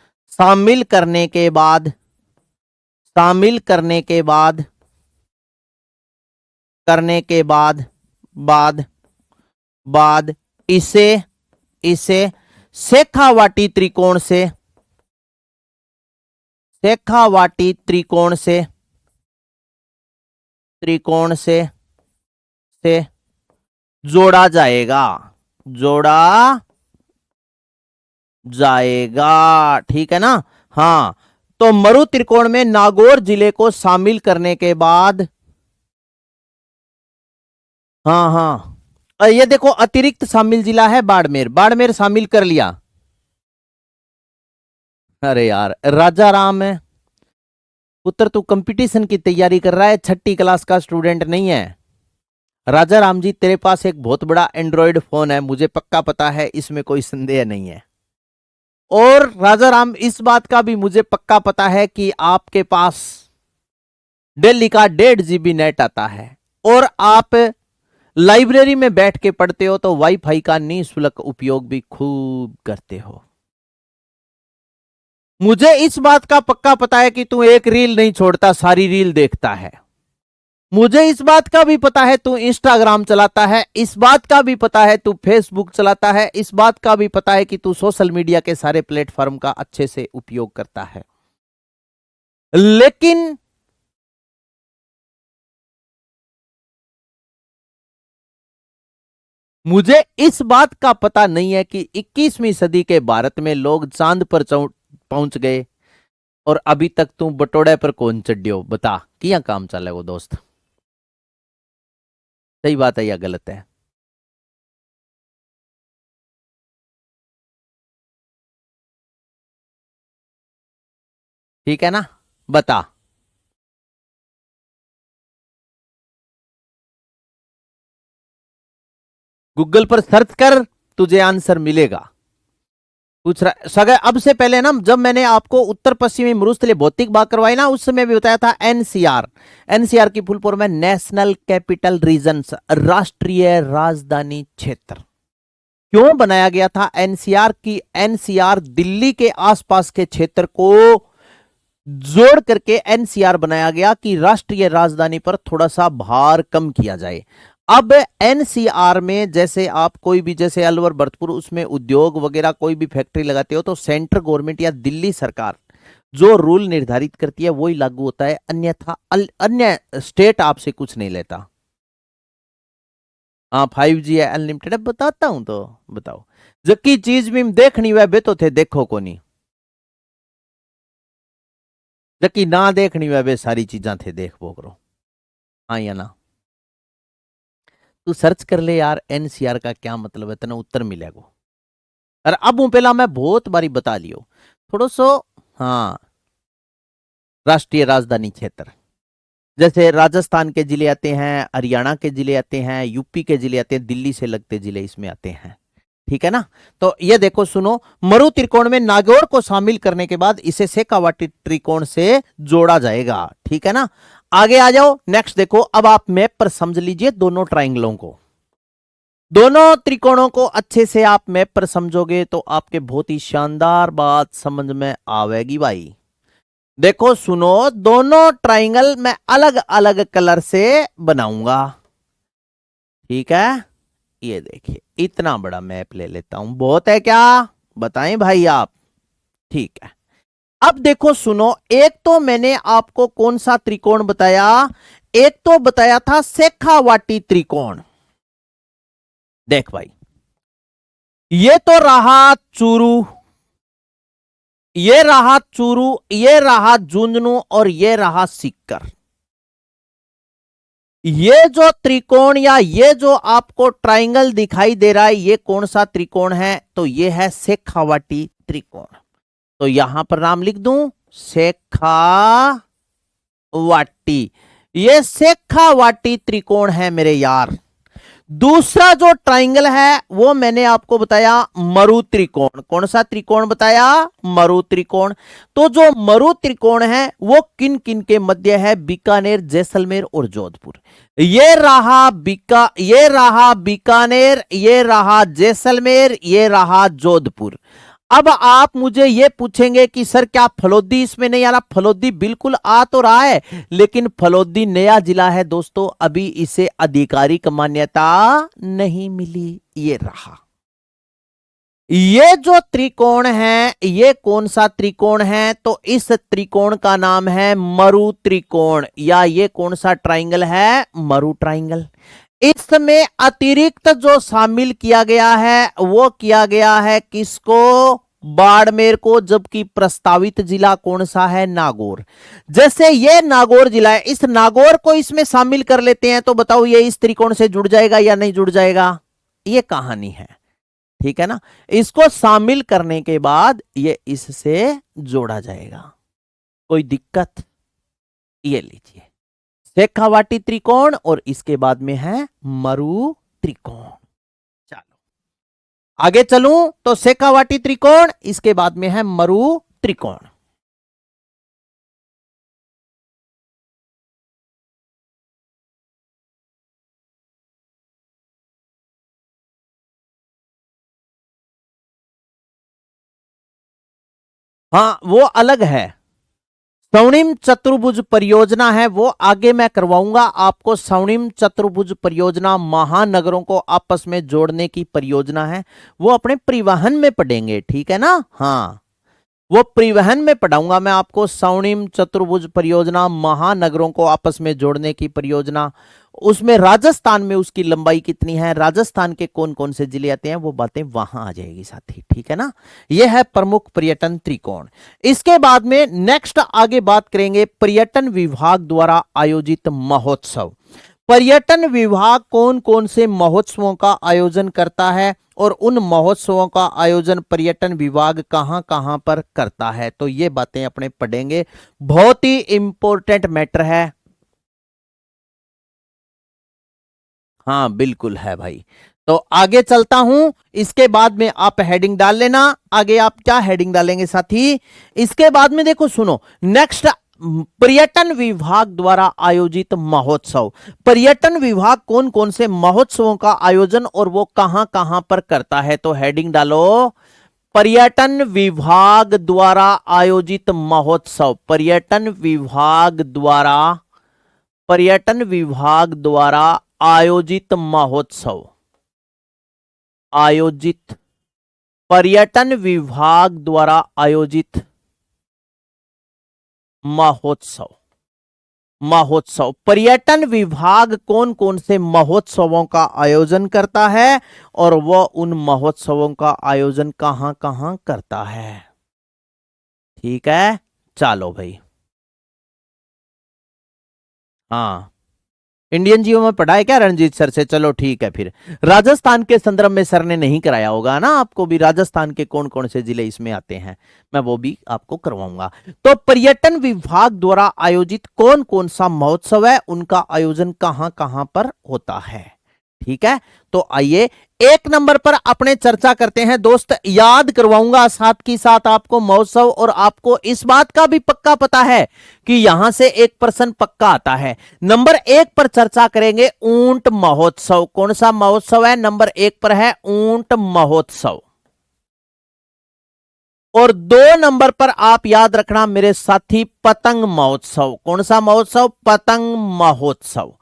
[SPEAKER 1] त्रिकोण से जोड़ा जाएगा, ठीक है ना। हाँ, तो मरु त्रिकोण में नागौर जिले को शामिल करने के बाद, ये देखो अतिरिक्त शामिल जिला है बाड़मेर शामिल कर लिया। अरे यार राजा राम है पुत्र, तू कंपटीशन की तैयारी कर रहा है, 6ठी क्लास का स्टूडेंट नहीं है। राजा राम जी, तेरे पास एक बहुत बड़ा एंड्रॉयड फोन है, मुझे पक्का पता है, इसमें कोई संदेह नहीं है। और राजा राम, इस बात का भी मुझे पक्का पता है कि आपके पास दिल्ली का 1.5 GB नेट आता है और आप लाइब्रेरी में बैठ के पढ़ते हो तो वाईफाई का निःशुल्क उपयोग भी खूब करते हो। मुझे इस बात का पक्का पता है कि तू एक रील नहीं छोड़ता, सारी रील देखता है। मुझे इस बात का भी पता है तू इंस्टाग्राम चलाता है, इस बात का भी पता है तू फेसबुक चलाता है, इस बात का भी पता है कि तू सोशल मीडिया के सारे प्लेटफॉर्म का अच्छे से उपयोग करता है। लेकिन मुझे इस बात का पता नहीं है कि 21वीं सदी के भारत में लोग चांद पर पहुंच गए और अभी तक तू बटोड़े पर कौन चढ़ियो, बता किया काम चले वो दोस्त। सही बात है या गलत है? ठीक है ना, बता। गूगल पर सर्च कर, तुझे आंसर मिलेगा। पूछ रहा सगा, अब से पहले ना, जब मैंने आपको उत्तर पश्चिमी मरुस्थलीय भौतिक भाग करवाई ना, उस समय भी बताया था एनसीआर की फुल फॉर्म है नेशनल कैपिटल रीजन्स, राष्ट्रीय राजधानी क्षेत्र। क्यों बनाया गया था एनसीआर की? एनसीआर दिल्ली के आसपास के क्षेत्र को जोड़ करके एनसीआर बनाया गया कि राष्ट्रीय राजधानी पर थोड़ा सा भार कम किया जाए। अब एनसीआर में जैसे आप कोई भी, जैसे अलवर भरतपुर, उसमें उद्योग वगैरह कोई भी फैक्ट्री लगाते हो तो सेंट्रल गवर्नमेंट या दिल्ली सरकार जो रूल निर्धारित करती है वही लागू होता है, अन्यथा अन्य स्टेट आपसे कुछ नहीं लेता। हाँ 5G है, अनलिमिटेड है, बताता हूं तो बताओ। जबकि चीज भी देखनी वह बे तो थे, देखो को नहीं, जबकि ना देखनी वह बे सारी चीजा थे, देख वो करो। हाँ या ना? तू सर्च कर ले यार एनसीआर का क्या मतलब है, तेना उत्तर मिलेगा। और अब हूं पहला मैं बहुत बारी बता लियो थोड़ा सो। हाँ, राष्ट्रीय राजधानी क्षेत्र जैसे राजस्थान के जिले आते हैं, हरियाणा के जिले आते हैं, यूपी के जिले आते हैं, दिल्ली से लगते जिले इसमें आते हैं, ठीक है ना। तो ये देखो सुनो, मरु त्रिकोण में नागौर को शामिल करने के बाद इसे शेखावाटी त्रिकोण से जोड़ा जाएगा, ठीक है ना। आगे आ जाओ, नेक्स्ट देखो। अब आप मैप पर समझ लीजिए दोनों ट्राइंगलों को, दोनों त्रिकोणों को अच्छे से आप मैप पर समझोगे तो आपके बहुत ही शानदार बात समझ में आवेगी भाई। देखो सुनो, दोनों ट्राइंगल मैं अलग अलग कलर से बनाऊंगा, ठीक है। ये देखिए इतना बड़ा मैप ले लेता हूं, बहुत है क्या, बताएं भाई आप, ठीक है। अब देखो सुनो, एक तो मैंने आपको कौन सा त्रिकोण बताया, एक तो बताया था शेखावाटी त्रिकोण। देख भाई, ये तो रहा चूरू, ये रहा चूरू, ये रहा झुंझुनू और ये रहा सीकर। ये जो त्रिकोण या ये जो आपको ट्राइंगल दिखाई दे रहा है, ये कौन सा त्रिकोण है? तो ये है शेखावाटी त्रिकोण। तो यहां पर नाम लिख दूं शेखावाटी, वाटी, ये शेखावाटी त्रिकोण है मेरे यार। दूसरा जो ट्राइंगल है वो मैंने आपको बताया मरु त्रिकोण। कौन सा त्रिकोण बताया? मरु त्रिकोण। तो जो मरु त्रिकोण है वो किन किन के मध्य है? बीकानेर, जैसलमेर और जोधपुर। ये रहा बीकानेर, ये रहा जैसलमेर, ये रहा जोधपुर। अब आप मुझे ये पूछेंगे कि सर क्या फलोदी इसमें नहीं आ रहा? फलोदी बिल्कुल आ तो रहा है, लेकिन फलोदी नया जिला है दोस्तों, अभी इसे आधिकारिक मान्यता नहीं मिली। ये रहा, ये जो त्रिकोण है ये कौन सा त्रिकोण है? तो इस त्रिकोण का नाम है मरु त्रिकोण, या ये कौन सा ट्राइंगल है? मरु ट्राइंगल। इसमें अतिरिक्त जो शामिल किया गया है वो किया गया है किसको? बाड़मेर को, जबकि प्रस्तावित जिला कौन सा है? नागौर। जैसे ये नागौर जिला है, इस नागौर को इसमें शामिल कर लेते हैं तो बताओ ये इस त्रिकोण से जुड़ जाएगा या नहीं जुड़ जाएगा? ये कहानी है, ठीक है ना। इसको शामिल करने के बाद ये इससे जोड़ा जाएगा, कोई दिक्कत? ये लीजिए शेखावाटी त्रिकोण और इसके बाद में है मरु त्रिकोण। चलो आगे चलूं तो शेखावाटी त्रिकोण, इसके बाद में है मरु त्रिकोण। हाँ वो अलग है, स्वर्णिम चतुर्भुज परियोजना है, वो आगे मैं करवाऊंगा आपको। स्वर्णिम चतुर्भुज परियोजना महानगरों को आपस में जोड़ने की परियोजना है, वो अपने परिवहन में पढ़ेंगे, ठीक है ना। हाँ वो परिवहन में पढ़ाऊंगा मैं आपको। स्वर्णिम चतुर्भुज परियोजना महानगरों को आपस में जोड़ने की परियोजना, उसमें राजस्थान में उसकी लंबाई कितनी है, राजस्थान के कौन कौन से जिले आते हैं, वो बातें वहां आ जाएगी साथी, ठीक है ना। यह है प्रमुख पर्यटन त्रिकोण। इसके बाद में नेक्स्ट आगे बात करेंगे पर्यटन विभाग द्वारा आयोजित महोत्सव। पर्यटन विभाग कौन कौन से महोत्सवों का आयोजन करता है और उन महोत्सवों का आयोजन पर्यटन विभाग कहां कहां पर करता है, तो ये बातें अपने पढ़ेंगे, बहुत ही इंपॉर्टेंट मैटर है। हाँ बिल्कुल है भाई। तो आगे चलता हूं, इसके बाद में आप हेडिंग डाल लेना। आगे आप क्या हेडिंग डालेंगे साथी? इसके बाद में देखो सुनो, नेक्स्ट पर्यटन विभाग द्वारा आयोजित महोत्सव। पर्यटन विभाग कौन कौन से महोत्सवों का आयोजन और वो कहां कहां पर करता है, तो हेडिंग डालो पर्यटन विभाग द्वारा आयोजित महोत्सव। पर्यटन विभाग द्वारा आयोजित महोत्सव। पर्यटन विभाग द्वारा आयोजित महोत्सव। पर्यटन विभाग कौन कौन से महोत्सवों का आयोजन करता है और वह उन महोत्सवों का आयोजन कहां कहां करता है, ठीक है। चलो भाई, हाँ इंडियन जीओ में पढ़ा है क्या रणजीत सर से? चलो ठीक है, फिर राजस्थान के संदर्भ में सर ने नहीं कराया होगा ना आपको भी, राजस्थान के कौन कौन से जिले इसमें आते हैं, मैं वो भी आपको करवाऊंगा। तो पर्यटन विभाग द्वारा आयोजित कौन कौन सा महोत्सव है, उनका आयोजन कहां कहां पर होता है, ठीक है। तो आइए एक नंबर पर अपने चर्चा करते हैं दोस्त, याद करवाऊंगा साथ की साथ आपको महोत्सव, और आपको इस बात का भी पक्का पता है कि यहां से एक प्रश्न पक्का आता है। नंबर 1 पर चर्चा करेंगे ऊंट महोत्सव। कौन सा महोत्सव है? नंबर 1 पर है ऊंट महोत्सव। और 2 नंबर पर आप याद रखना मेरे साथी पतंग महोत्सव। कौन सा महोत्सव? पतंग महोत्सव।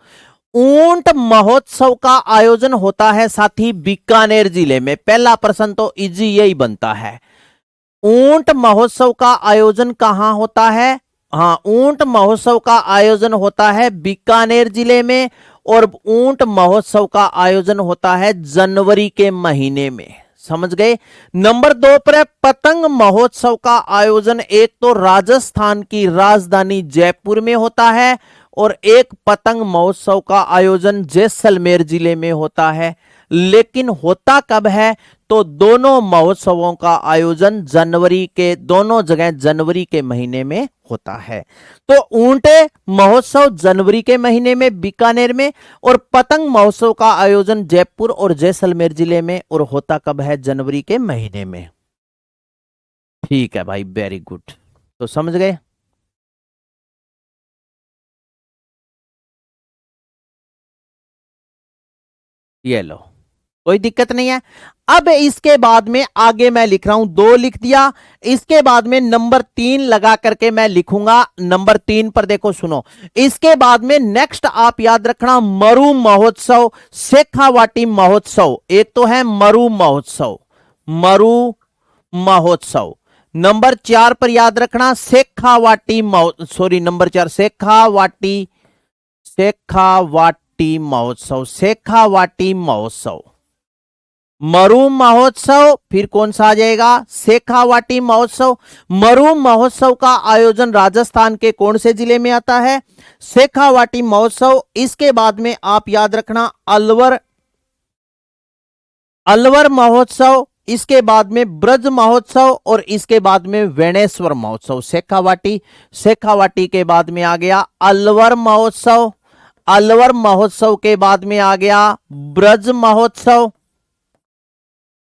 [SPEAKER 1] ऊंट महोत्सव का आयोजन होता है साथी बीकानेर जिले में। पहला प्रश्न तो इजी यही बनता है, ऊंट महोत्सव का आयोजन कहां होता है? हाँ ऊंट महोत्सव का आयोजन होता है बीकानेर जिले में, और ऊंट महोत्सव का आयोजन होता है जनवरी के महीने में, समझ गए। नंबर 2 पर है पतंग महोत्सव का आयोजन एक तो राजस्थान की राजधानी जयपुर में होता है, और एक पतंग महोत्सव का आयोजन जैसलमेर जिले में होता है। लेकिन होता कब है, तो दोनों महोत्सवों का आयोजन जनवरी के, दोनों जगह जनवरी के महीने में होता है। तो ऊंट महोत्सव जनवरी के महीने में बीकानेर में, और पतंग महोत्सव का आयोजन जयपुर और जैसलमेर जिले में, और होता कब है, जनवरी के महीने में। ठीक है भाई, वेरी गुड। तो समझ गए। ये लो, कोई दिक्कत नहीं है। अब इसके बाद में आगे मैं लिख रहा हूं, 2 लिख दिया, इसके बाद में नंबर 3 लगा करके मैं लिखूंगा। नंबर 3 पर देखो सुनो, इसके बाद में नेक्स्ट आप याद रखना मरु महोत्सव, शेखावाटी महोत्सव। एक तो है मरु महोत्सव, मरु महोत्सव। नंबर 4 पर याद रखना शेखावाटी सॉरी नंबर 4 शेखावाटी, शेखावाटी महोत्सव, शेखावाटी महोत्सव। मरु महोत्सव, फिर कौन सा आ जाएगा, शेखावाटी महोत्सव। मरु महोत्सव का आयोजन राजस्थान के कौन से जिले में आता है, शेखावाटी महोत्सव। इसके बाद में आप याद रखना अलवर, अलवर महोत्सव। इसके बाद में ब्रज महोत्सव, और इसके बाद में वेणेश्वर महोत्सव। शेखावाटी, शेखावाटी के बाद में आ गया अलवर महोत्सव, अलवर महोत्सव के बाद में आ गया ब्रज महोत्सव,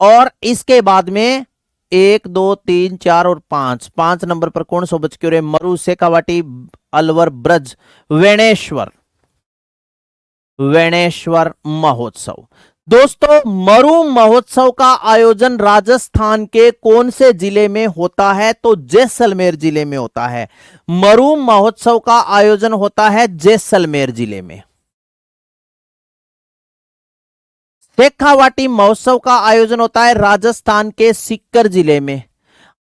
[SPEAKER 1] और इसके बाद में 1 2 3 4 और 5 नंबर पर कौन सा बच क्यों रे, मरु, शेखावाटी, अलवर, ब्रज, वेणेश्वर, वेणेश्वर महोत्सव। दोस्तों मरु महोत्सव का आयोजन राजस्थान के कौन से जिले में होता है, तो जैसलमेर जिले में होता है। मरु महोत्सव का आयोजन होता है जैसलमेर जिले में। शेखावाटी महोत्सव का आयोजन होता है राजस्थान के सीकर जिले में।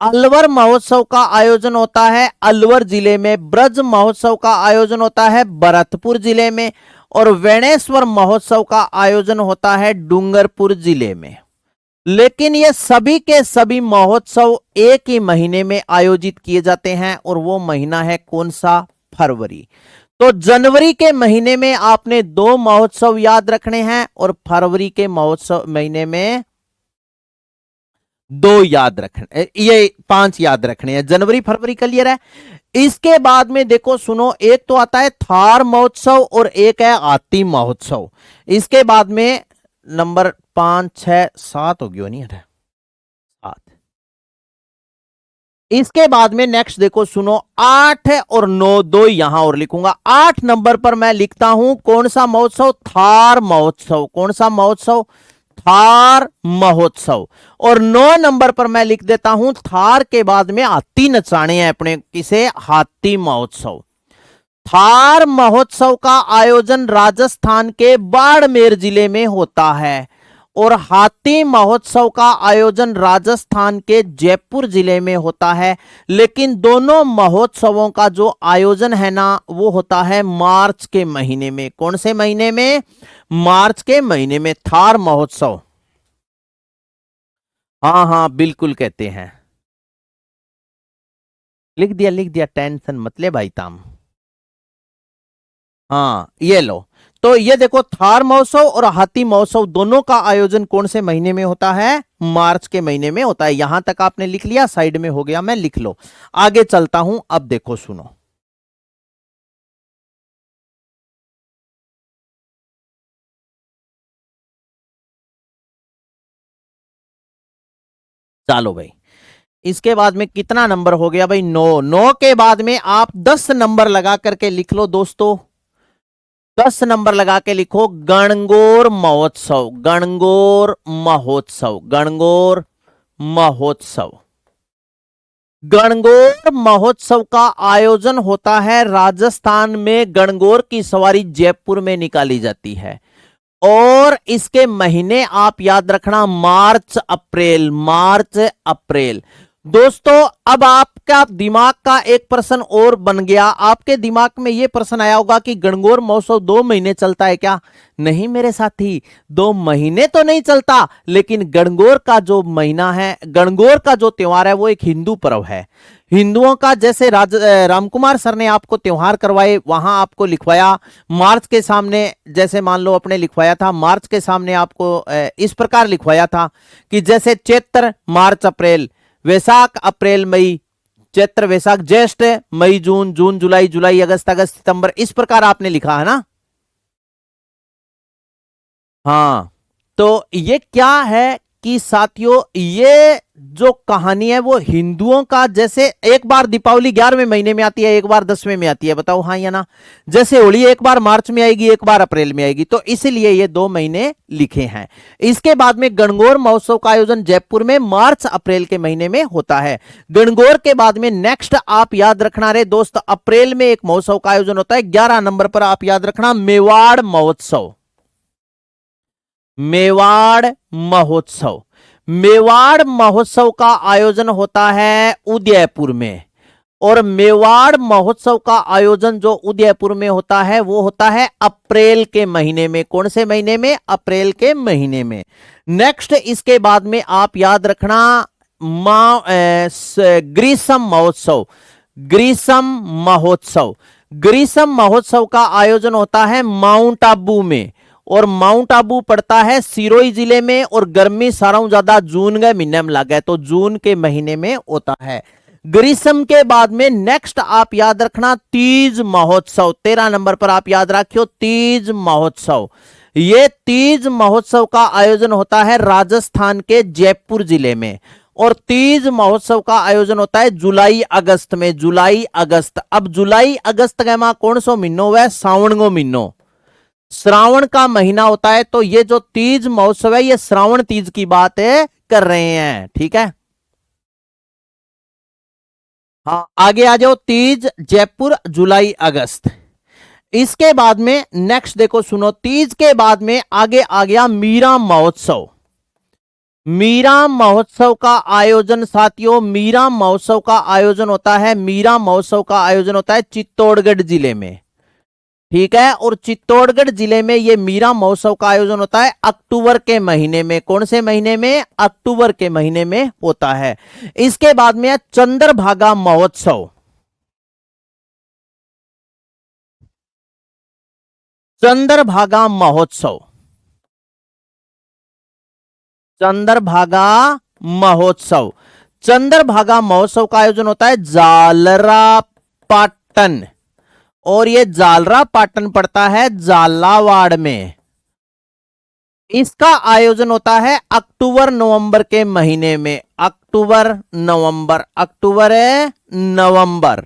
[SPEAKER 1] अलवर महोत्सव का आयोजन होता है अलवर जिले में। ब्रज महोत्सव का आयोजन होता है भरतपुर जिले में, और वेणेश्वर महोत्सव का आयोजन होता है डूंगरपुर जिले में। लेकिन ये सभी के सभी महोत्सव एक ही महीने में आयोजित किए जाते हैं, और वो महीना है कौन सा, फरवरी। तो जनवरी के महीने में आपने 2 महोत्सव याद रखने हैं, और फरवरी के महोत्सव महीने में 2 याद रखने, ये 5 याद रखने हैं। जनवरी फरवरी क्लियर है। इसके बाद में देखो सुनो, एक तो आता है थार महोत्सव और एक है हाथी महोत्सव। इसके बाद में नंबर 5 6 7 हो गया नहीं है 7। इसके बाद में नेक्स्ट देखो सुनो, 8 और 9 2 यहां और लिखूंगा। 8 नंबर पर मैं लिखता हूं कौन सा महोत्सव, थार महोत्सव। कौन सा महोत्सव, थार महोत्सव। और 9 नंबर पर मैं लिख देता हूं थार के बाद में हाथी नचाने हैं अपने, किसे, हाथी महोत्सव। थार महोत्सव का आयोजन राजस्थान के बाड़मेर जिले में होता है, और हाथी महोत्सव का आयोजन राजस्थान के जयपुर जिले में होता है। लेकिन दोनों महोत्सवों का जो आयोजन है ना, वो होता है मार्च के महीने में। कौन से महीने में, मार्च के महीने में थार महोत्सव। हाँ हाँ बिल्कुल कहते हैं, लिख दिया, टेंशन मत ले भाई ताम। हाँ ये लो, तो ये देखो थार महोत्सव और हाथी महोत्सव दोनों का आयोजन कौन से महीने में होता है, मार्च के महीने में होता है। यहां तक आपने लिख लिया, साइड में हो गया, मैं लिख लो। आगे चलता हूं, अब देखो सुनो, चलो भाई। इसके बाद में कितना नंबर हो गया भाई, 9। 9 के बाद में आप 10 नंबर लगा करके लिख लो दोस्तों, 10 नंबर लगा के लिखो गणगौर महोत्सव, गणगौर महोत्सव, गणगौर महोत्सव। गणगौर महोत्सव का आयोजन होता है राजस्थान में। गणगौर की सवारी जयपुर में निकाली जाती है, और इसके महीने आप याद रखना मार्च अप्रैल, मार्च अप्रैल। दोस्तों अब आपका दिमाग का एक प्रश्न और बन गया, आपके दिमाग में यह प्रश्न आया होगा कि गणगौर महोत्सव 2 महीने चलता है क्या। नहीं मेरे साथी, 2 महीने तो नहीं चलता, लेकिन गणगौर का जो महीना है, गणगौर का जो त्योहार है, वो एक हिंदू पर्व है। हिंदुओं का जैसे रामकुमार सर ने आपको त्योहार करवाए, वहां आपको लिखवाया मार्च के सामने, जैसे मान लो अपने लिखवाया था मार्च के सामने आपको इस प्रकार लिखवाया था कि जैसे चैत्र मार्च अप्रैल, वैशाख अप्रैल मई, चैत्र वैशाख ज्येष्ठ मई जून, जून जुलाई, जुलाई अगस्त, अगस्त सितंबर, इस प्रकार आपने लिखा है ना। हाँ, तो ये क्या है कि साथियों, ये जो कहानी है वो हिंदुओं का, जैसे एक बार दीपावली 11वें महीने में आती है, एक बार 10वें में आती है, बताओ हाँ या ना। जैसे होली एक बार मार्च में आएगी, एक बार अप्रैल में आएगी, तो इसलिए ये 2 महीने लिखे हैं। इसके बाद में गणगौर महोत्सव का आयोजन जयपुर में मार्च अप्रैल के महीने में होता है। गणगौर के बाद में नेक्स्ट आप याद रखना रे दोस्त, अप्रैल में एक महोत्सव का आयोजन होता है, 11 नंबर पर आप याद रखना, मेवाड़ महोत्सव। मेवाड़ महोत्सव, मेवाड़ महोत्सव का आयोजन होता है उदयपुर में, और मेवाड़ महोत्सव का आयोजन जो उदयपुर में होता है वो होता है अप्रैल के महीने में। कौन से महीने में? अप्रैल के महीने में। नेक्स्ट इसके बाद में आप याद रखना ग्रीष्म महोत्सव, ग्रीष्म महोत्सव, ग्रीष्म महोत्सव का आयोजन होता है माउंट आबू में, और माउंट आबू पड़ता है सिरोही जिले में, और गर्मी सारा ज्यादा जून के महीने में लगा है, तो जून के महीने में होता है। ग्रीष्म के बाद में नेक्स्ट आप याद रखना तीज महोत्सव, 13 नंबर पर आप याद रखियो तीज महोत्सव। ये तीज महोत्सव का आयोजन होता है राजस्थान के जयपुर जिले में, और तीज महोत्सव का आयोजन होता है जुलाई अगस्त में, जुलाई अगस्त। अब जुलाई अगस्त का माह कौन सो महीनो है? सावन को महीनो, श्रावण का महीना होता है, तो ये जो तीज महोत्सव है ये श्रावण तीज की बात है कर रहे हैं, ठीक है। हाँ, आगे आ जाओ, तीज जयपुर जुलाई अगस्त। इसके बाद में नेक्स्ट देखो, सुनो, तीज के बाद में आगे आ गया मीरा महोत्सव। मीरा महोत्सव का आयोजन साथियों, मीरा महोत्सव का आयोजन होता है, मीरा महोत्सव का आयोजन होता है चित्तौड़गढ़ जिले में, ठीक है। और चित्तौड़गढ़ जिले में ये मीरा महोत्सव का आयोजन होता है अक्टूबर के महीने में। कौन से महीने में? अक्टूबर के महीने में होता है। इसके बाद में है चंद्रभागा महोत्सव, चंद्रभागा महोत्सव, चंद्रभागा महोत्सव, चंद्रभागा महोत्सव का आयोजन होता है जालरा पाटन, और ये जालरा पाटन पड़ता है झालावाड़ में। इसका आयोजन होता है अक्टूबर नवंबर के महीने में, अक्टूबर नवंबर, अक्टूबर है नवंबर,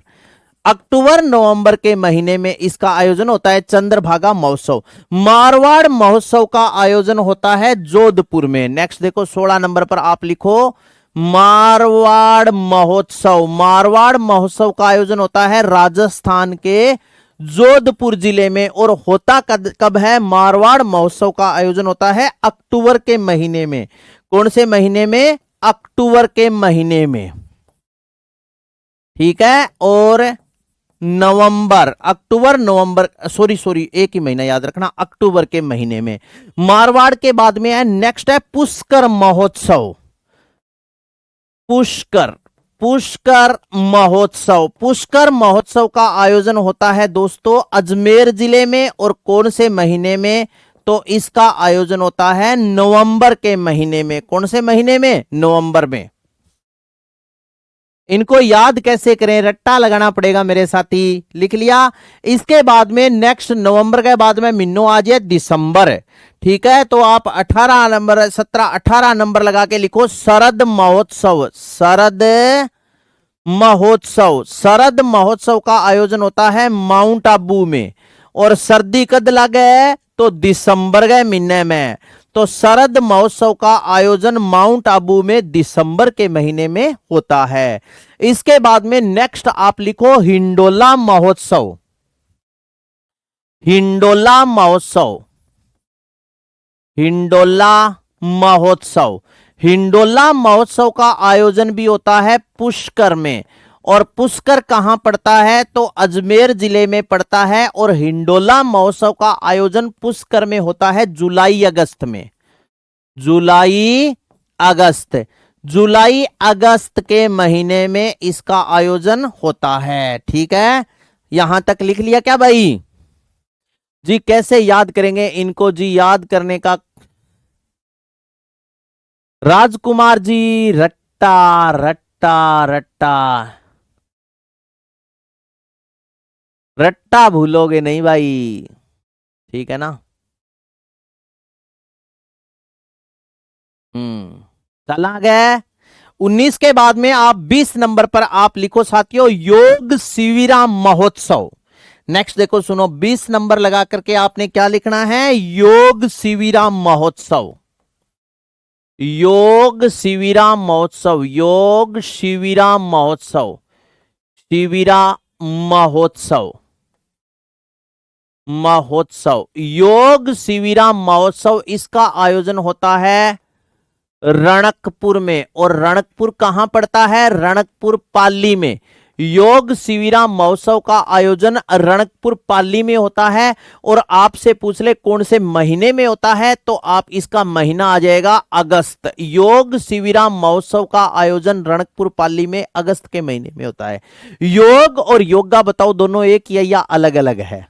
[SPEAKER 1] अक्टूबर नवंबर के महीने में इसका आयोजन होता है चंद्रभागा महोत्सव। मारवाड़ महोत्सव का आयोजन होता है जोधपुर में। नेक्स्ट देखो 16 नंबर पर आप लिखो मारवाड़ महोत्सव। मारवाड़ महोत्सव का आयोजन होता है राजस्थान के जोधपुर जिले में, और होता कब है? मारवाड़ महोत्सव का आयोजन होता है अक्टूबर के महीने में। कौन से महीने में? अक्टूबर के महीने में, ठीक है। और नवंबर, अक्टूबर नवंबर, सॉरी एक ही महीना याद रखना, अक्टूबर के महीने में। मारवाड़ के बाद में है नेक्स्ट है पुष्कर महोत्सव, पुष्कर, पुष्कर महोत्सव। पुष्कर महोत्सव का आयोजन होता है दोस्तों अजमेर जिले में, और कौन से महीने में? तो इसका आयोजन होता है नवंबर के महीने में। कौन से महीने में? नवंबर में। इनको याद कैसे करें? रट्टा लगाना पड़ेगा मेरे साथी, लिख लिया। इसके बाद में नेक्स्ट नवंबर के बाद में महीनों आ जाए दिसंबर, ठीक है। तो आप 18 नंबर 17 18 नंबर लगा के लिखो शरद महोत्सव, शरद महोत्सव। शरद महोत्सव का आयोजन होता है माउंट आबू में, और सर्दी कद लगे? तो दिसंबर के महीने में। तो शरद महोत्सव का आयोजन माउंट आबू में दिसंबर के महीने में होता है। इसके बाद में नेक्स्ट आप लिखो हिंडोला महोत्सव, हिंडोला महोत्सव, हिंडोला महोत्सव। हिंडोला महोत्सव का आयोजन भी होता है पुष्कर में, और पुष्कर कहां पड़ता है? तो अजमेर जिले में पड़ता है। और हिंडोला महोत्सव का आयोजन पुष्कर में होता है जुलाई अगस्त में, जुलाई अगस्त। जुलाई अगस्त के महीने में इसका आयोजन होता है। ठीक है, यहां तक लिख लिया क्या भाई जी? कैसे याद करेंगे इनको जी? याद करने का राजकुमार जी, रट्टा रट्टा रट्टा रट्टा भूलोगे नहीं भाई, ठीक है ना? चला गया। 19 के बाद में आप 20 नंबर पर आप लिखो साथियों योग शिविराम महोत्सव। नेक्स्ट देखो सुनो, 20 नंबर लगा करके आपने क्या लिखना है? योग शिविराम महोत्सव। योग शिविराम महोत्सव, योग शिविराम महोत्सव, शिविरा महोत्सव, महोत्सव, योग शिविराम महोत्सव। इसका आयोजन होता है रणकपुर में। और रणकपुर कहां पड़ता है? रणकपुर पाली में। योग शिविराम महोत्सव का आयोजन रणकपुर पाली में होता है। और आपसे पूछ ले कौन से महीने में होता है, तो आप इसका महीना आ जाएगा अगस्त। योग शिविराम महोत्सव का आयोजन रणकपुर पाली में अगस्त के महीने में होता है। योग और योगा बताओ दोनों एक या अलग अलग है?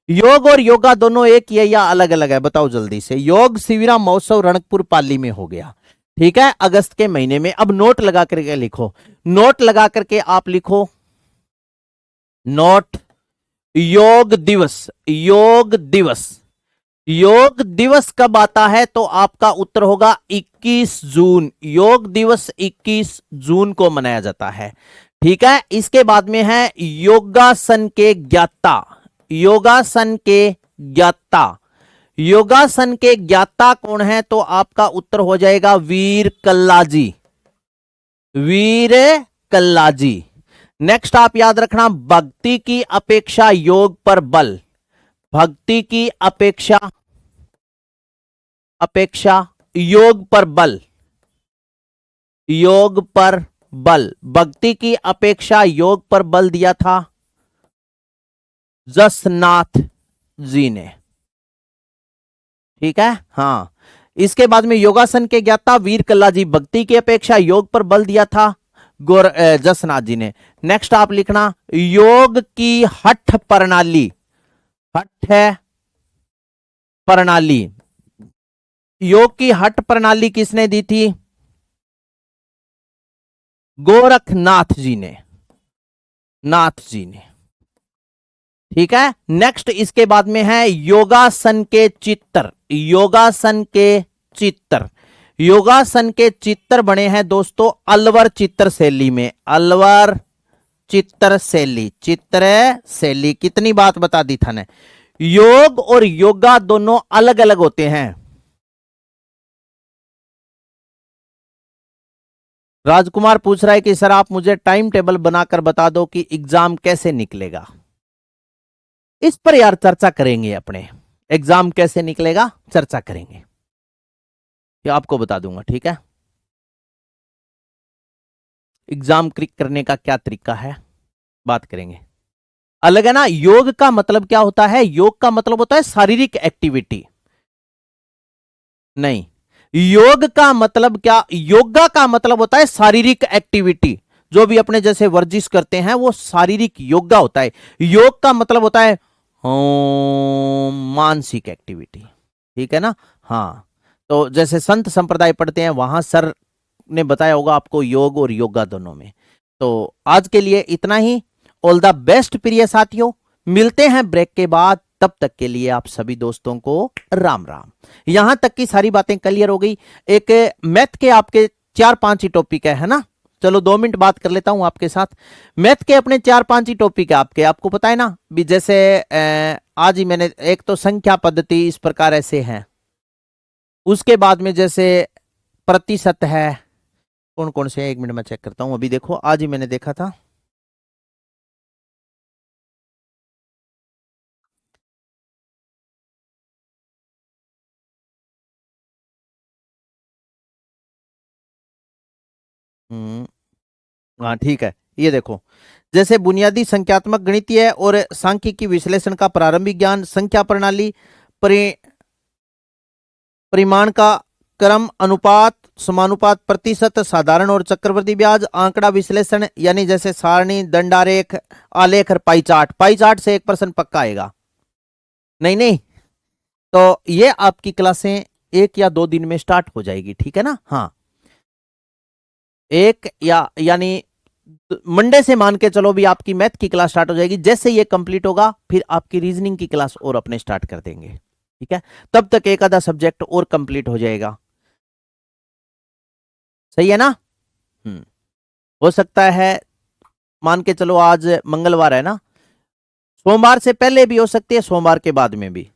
[SPEAKER 1] योग और योगा दोनों एक या अलग अलग है? बताओ जल्दी से। योग शिविराम महोत्सव रणकपुर पाली में हो गया, ठीक है, अगस्त के महीने में। अब नोट लगा करके लिखो, नोट लगा करके आप लिखो नोट योग दिवस। योग दिवस, योग दिवस कब आता है? तो आपका उत्तर होगा 21 जून। योग दिवस 21 जून को मनाया जाता है, ठीक है। इसके बाद में है योगासन के ज्ञाता। योगासन के ज्ञाता, योगासन के ज्ञाता कौन है? तो आपका उत्तर हो जाएगा वीर कल्लाजी। वीर कल्लाजी। नेक्स्ट आप याद रखना, भक्ति की अपेक्षा योग पर बल। भक्ति की अपेक्षा, अपेक्षा योग पर बल, योग पर बल। भक्ति की अपेक्षा योग पर बल दिया था जसनाथ जी ने, ठीक है। हाँ, इसके बाद में योगासन के ज्ञाता वीर कल्ला जी, भक्ति की अपेक्षा योग पर बल दिया था जसनाथ जी ने। नेक्स्ट आप लिखना योग की हठ प्रणाली। हठ है प्रणाली, योग की हठ प्रणाली किसने दी थी? गोरखनाथ जी ने, नाथ जी ने, ठीक है। नेक्स्ट इसके बाद में है योगासन के चित्र। योगासन के चित्र, योगासन के चित्र बने हैं दोस्तों अलवर चित्र शैली में। अलवर चित्र शैली, चित्र शैली। कितनी बात बता दी था ने, योग और योगा दोनों अलग अलग होते हैं। राजकुमार पूछ रहा है कि सर आप मुझे टाइम टेबल बनाकर बता दो कि एग्जाम कैसे निकलेगा। इस पर यार चर्चा करेंगे, अपने एग्जाम कैसे निकलेगा चर्चा करेंगे, ये आपको बता दूंगा, ठीक है। एग्जाम क्लिक करने का क्या तरीका है बात करेंगे, अलग है ना। योग का मतलब क्या होता है? योग का मतलब होता है शारीरिक एक्टिविटी। नहीं, योग का मतलब क्या? योगा का मतलब होता है शारीरिक एक्टिविटी। जो भी अपने जैसे वर्जिश करते हैं वो शारीरिक योगा होता है। योग का मतलब होता है मानसिक एक्टिविटी, ठीक है ना। हाँ, तो जैसे संत संप्रदाय पढ़ते हैं वहां सर ने बताया होगा आपको योग और योगा दोनों में। तो आज के लिए इतना ही। ऑल द बेस्ट प्रिय साथियों, मिलते हैं ब्रेक के बाद। तब तक के लिए आप सभी दोस्तों को राम राम। यहां तक की सारी बातें क्लियर हो गई। एक मैथ के आपके 4-5 ही टॉपिक है ना। चलो 2 मिनट बात कर लेता हूं आपके साथ। मैथ के अपने 4-5 ही टॉपिक है आपके, आपको पता है ना भी। जैसे आज ही मैंने एक तो संख्या पद्धति इस प्रकार ऐसे है, उसके बाद में जैसे प्रतिशत है, कौन कौन से, 1 मिनट में चेक करता हूं। अभी देखो आज ही मैंने देखा था, हाँ ठीक है। ये देखो, जैसे बुनियादी संख्यात्मक गणितीय और सांख्यिकी विश्लेषण का प्रारंभिक ज्ञान, संख्या प्रणाली, परिमाण का क्रम, अनुपात, समानुपात, प्रतिशत, साधारण और चक्रवृद्धि ब्याज, आंकड़ा विश्लेषण यानी जैसे सारणी, दंडारेख, आलेख और पाई चार्ट। पाई चार्ट से 1% पक्का आएगा। नहीं नहीं, तो ये आपकी क्लासें 1 या 2 दिन में स्टार्ट हो जाएगी, ठीक है ना। हाँ, यानी मंडे से मान के चलो भी आपकी मैथ की क्लास स्टार्ट हो जाएगी। जैसे ये कंप्लीट होगा फिर आपकी रीजनिंग की क्लास और अपने स्टार्ट कर देंगे, ठीक है। तब तक एक आधा सब्जेक्ट और कंप्लीट हो जाएगा, सही है ना। हो सकता है, मान के चलो आज मंगलवार है ना, सोमवार से पहले भी हो सकती है, सोमवार के बाद में भी।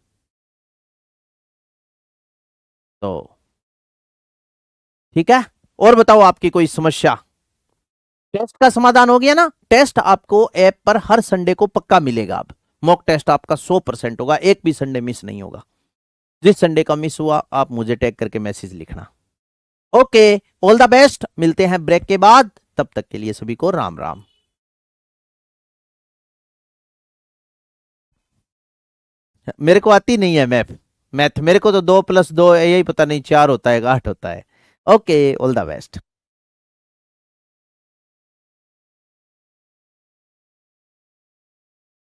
[SPEAKER 1] तो ठीक है, और बताओ आपकी कोई समस्या। टेस्ट का समाधान हो गया ना। टेस्ट आपको ऐप पर हर संडे को पक्का मिलेगा। अब मॉक टेस्ट आपका 100% होगा, एक भी संडे मिस नहीं होगा। जिस संडे का मिस हुआ आप मुझे टैग करके मैसेज लिखना। ओके, ऑल द बेस्ट, मिलते हैं ब्रेक के बाद, तब तक के लिए सभी को राम राम। मेरे को आती नहीं है मैथ, मेरे को तो 2 + 2 यही पता नहीं 4 होता है 8 होता है। Okay, all the best.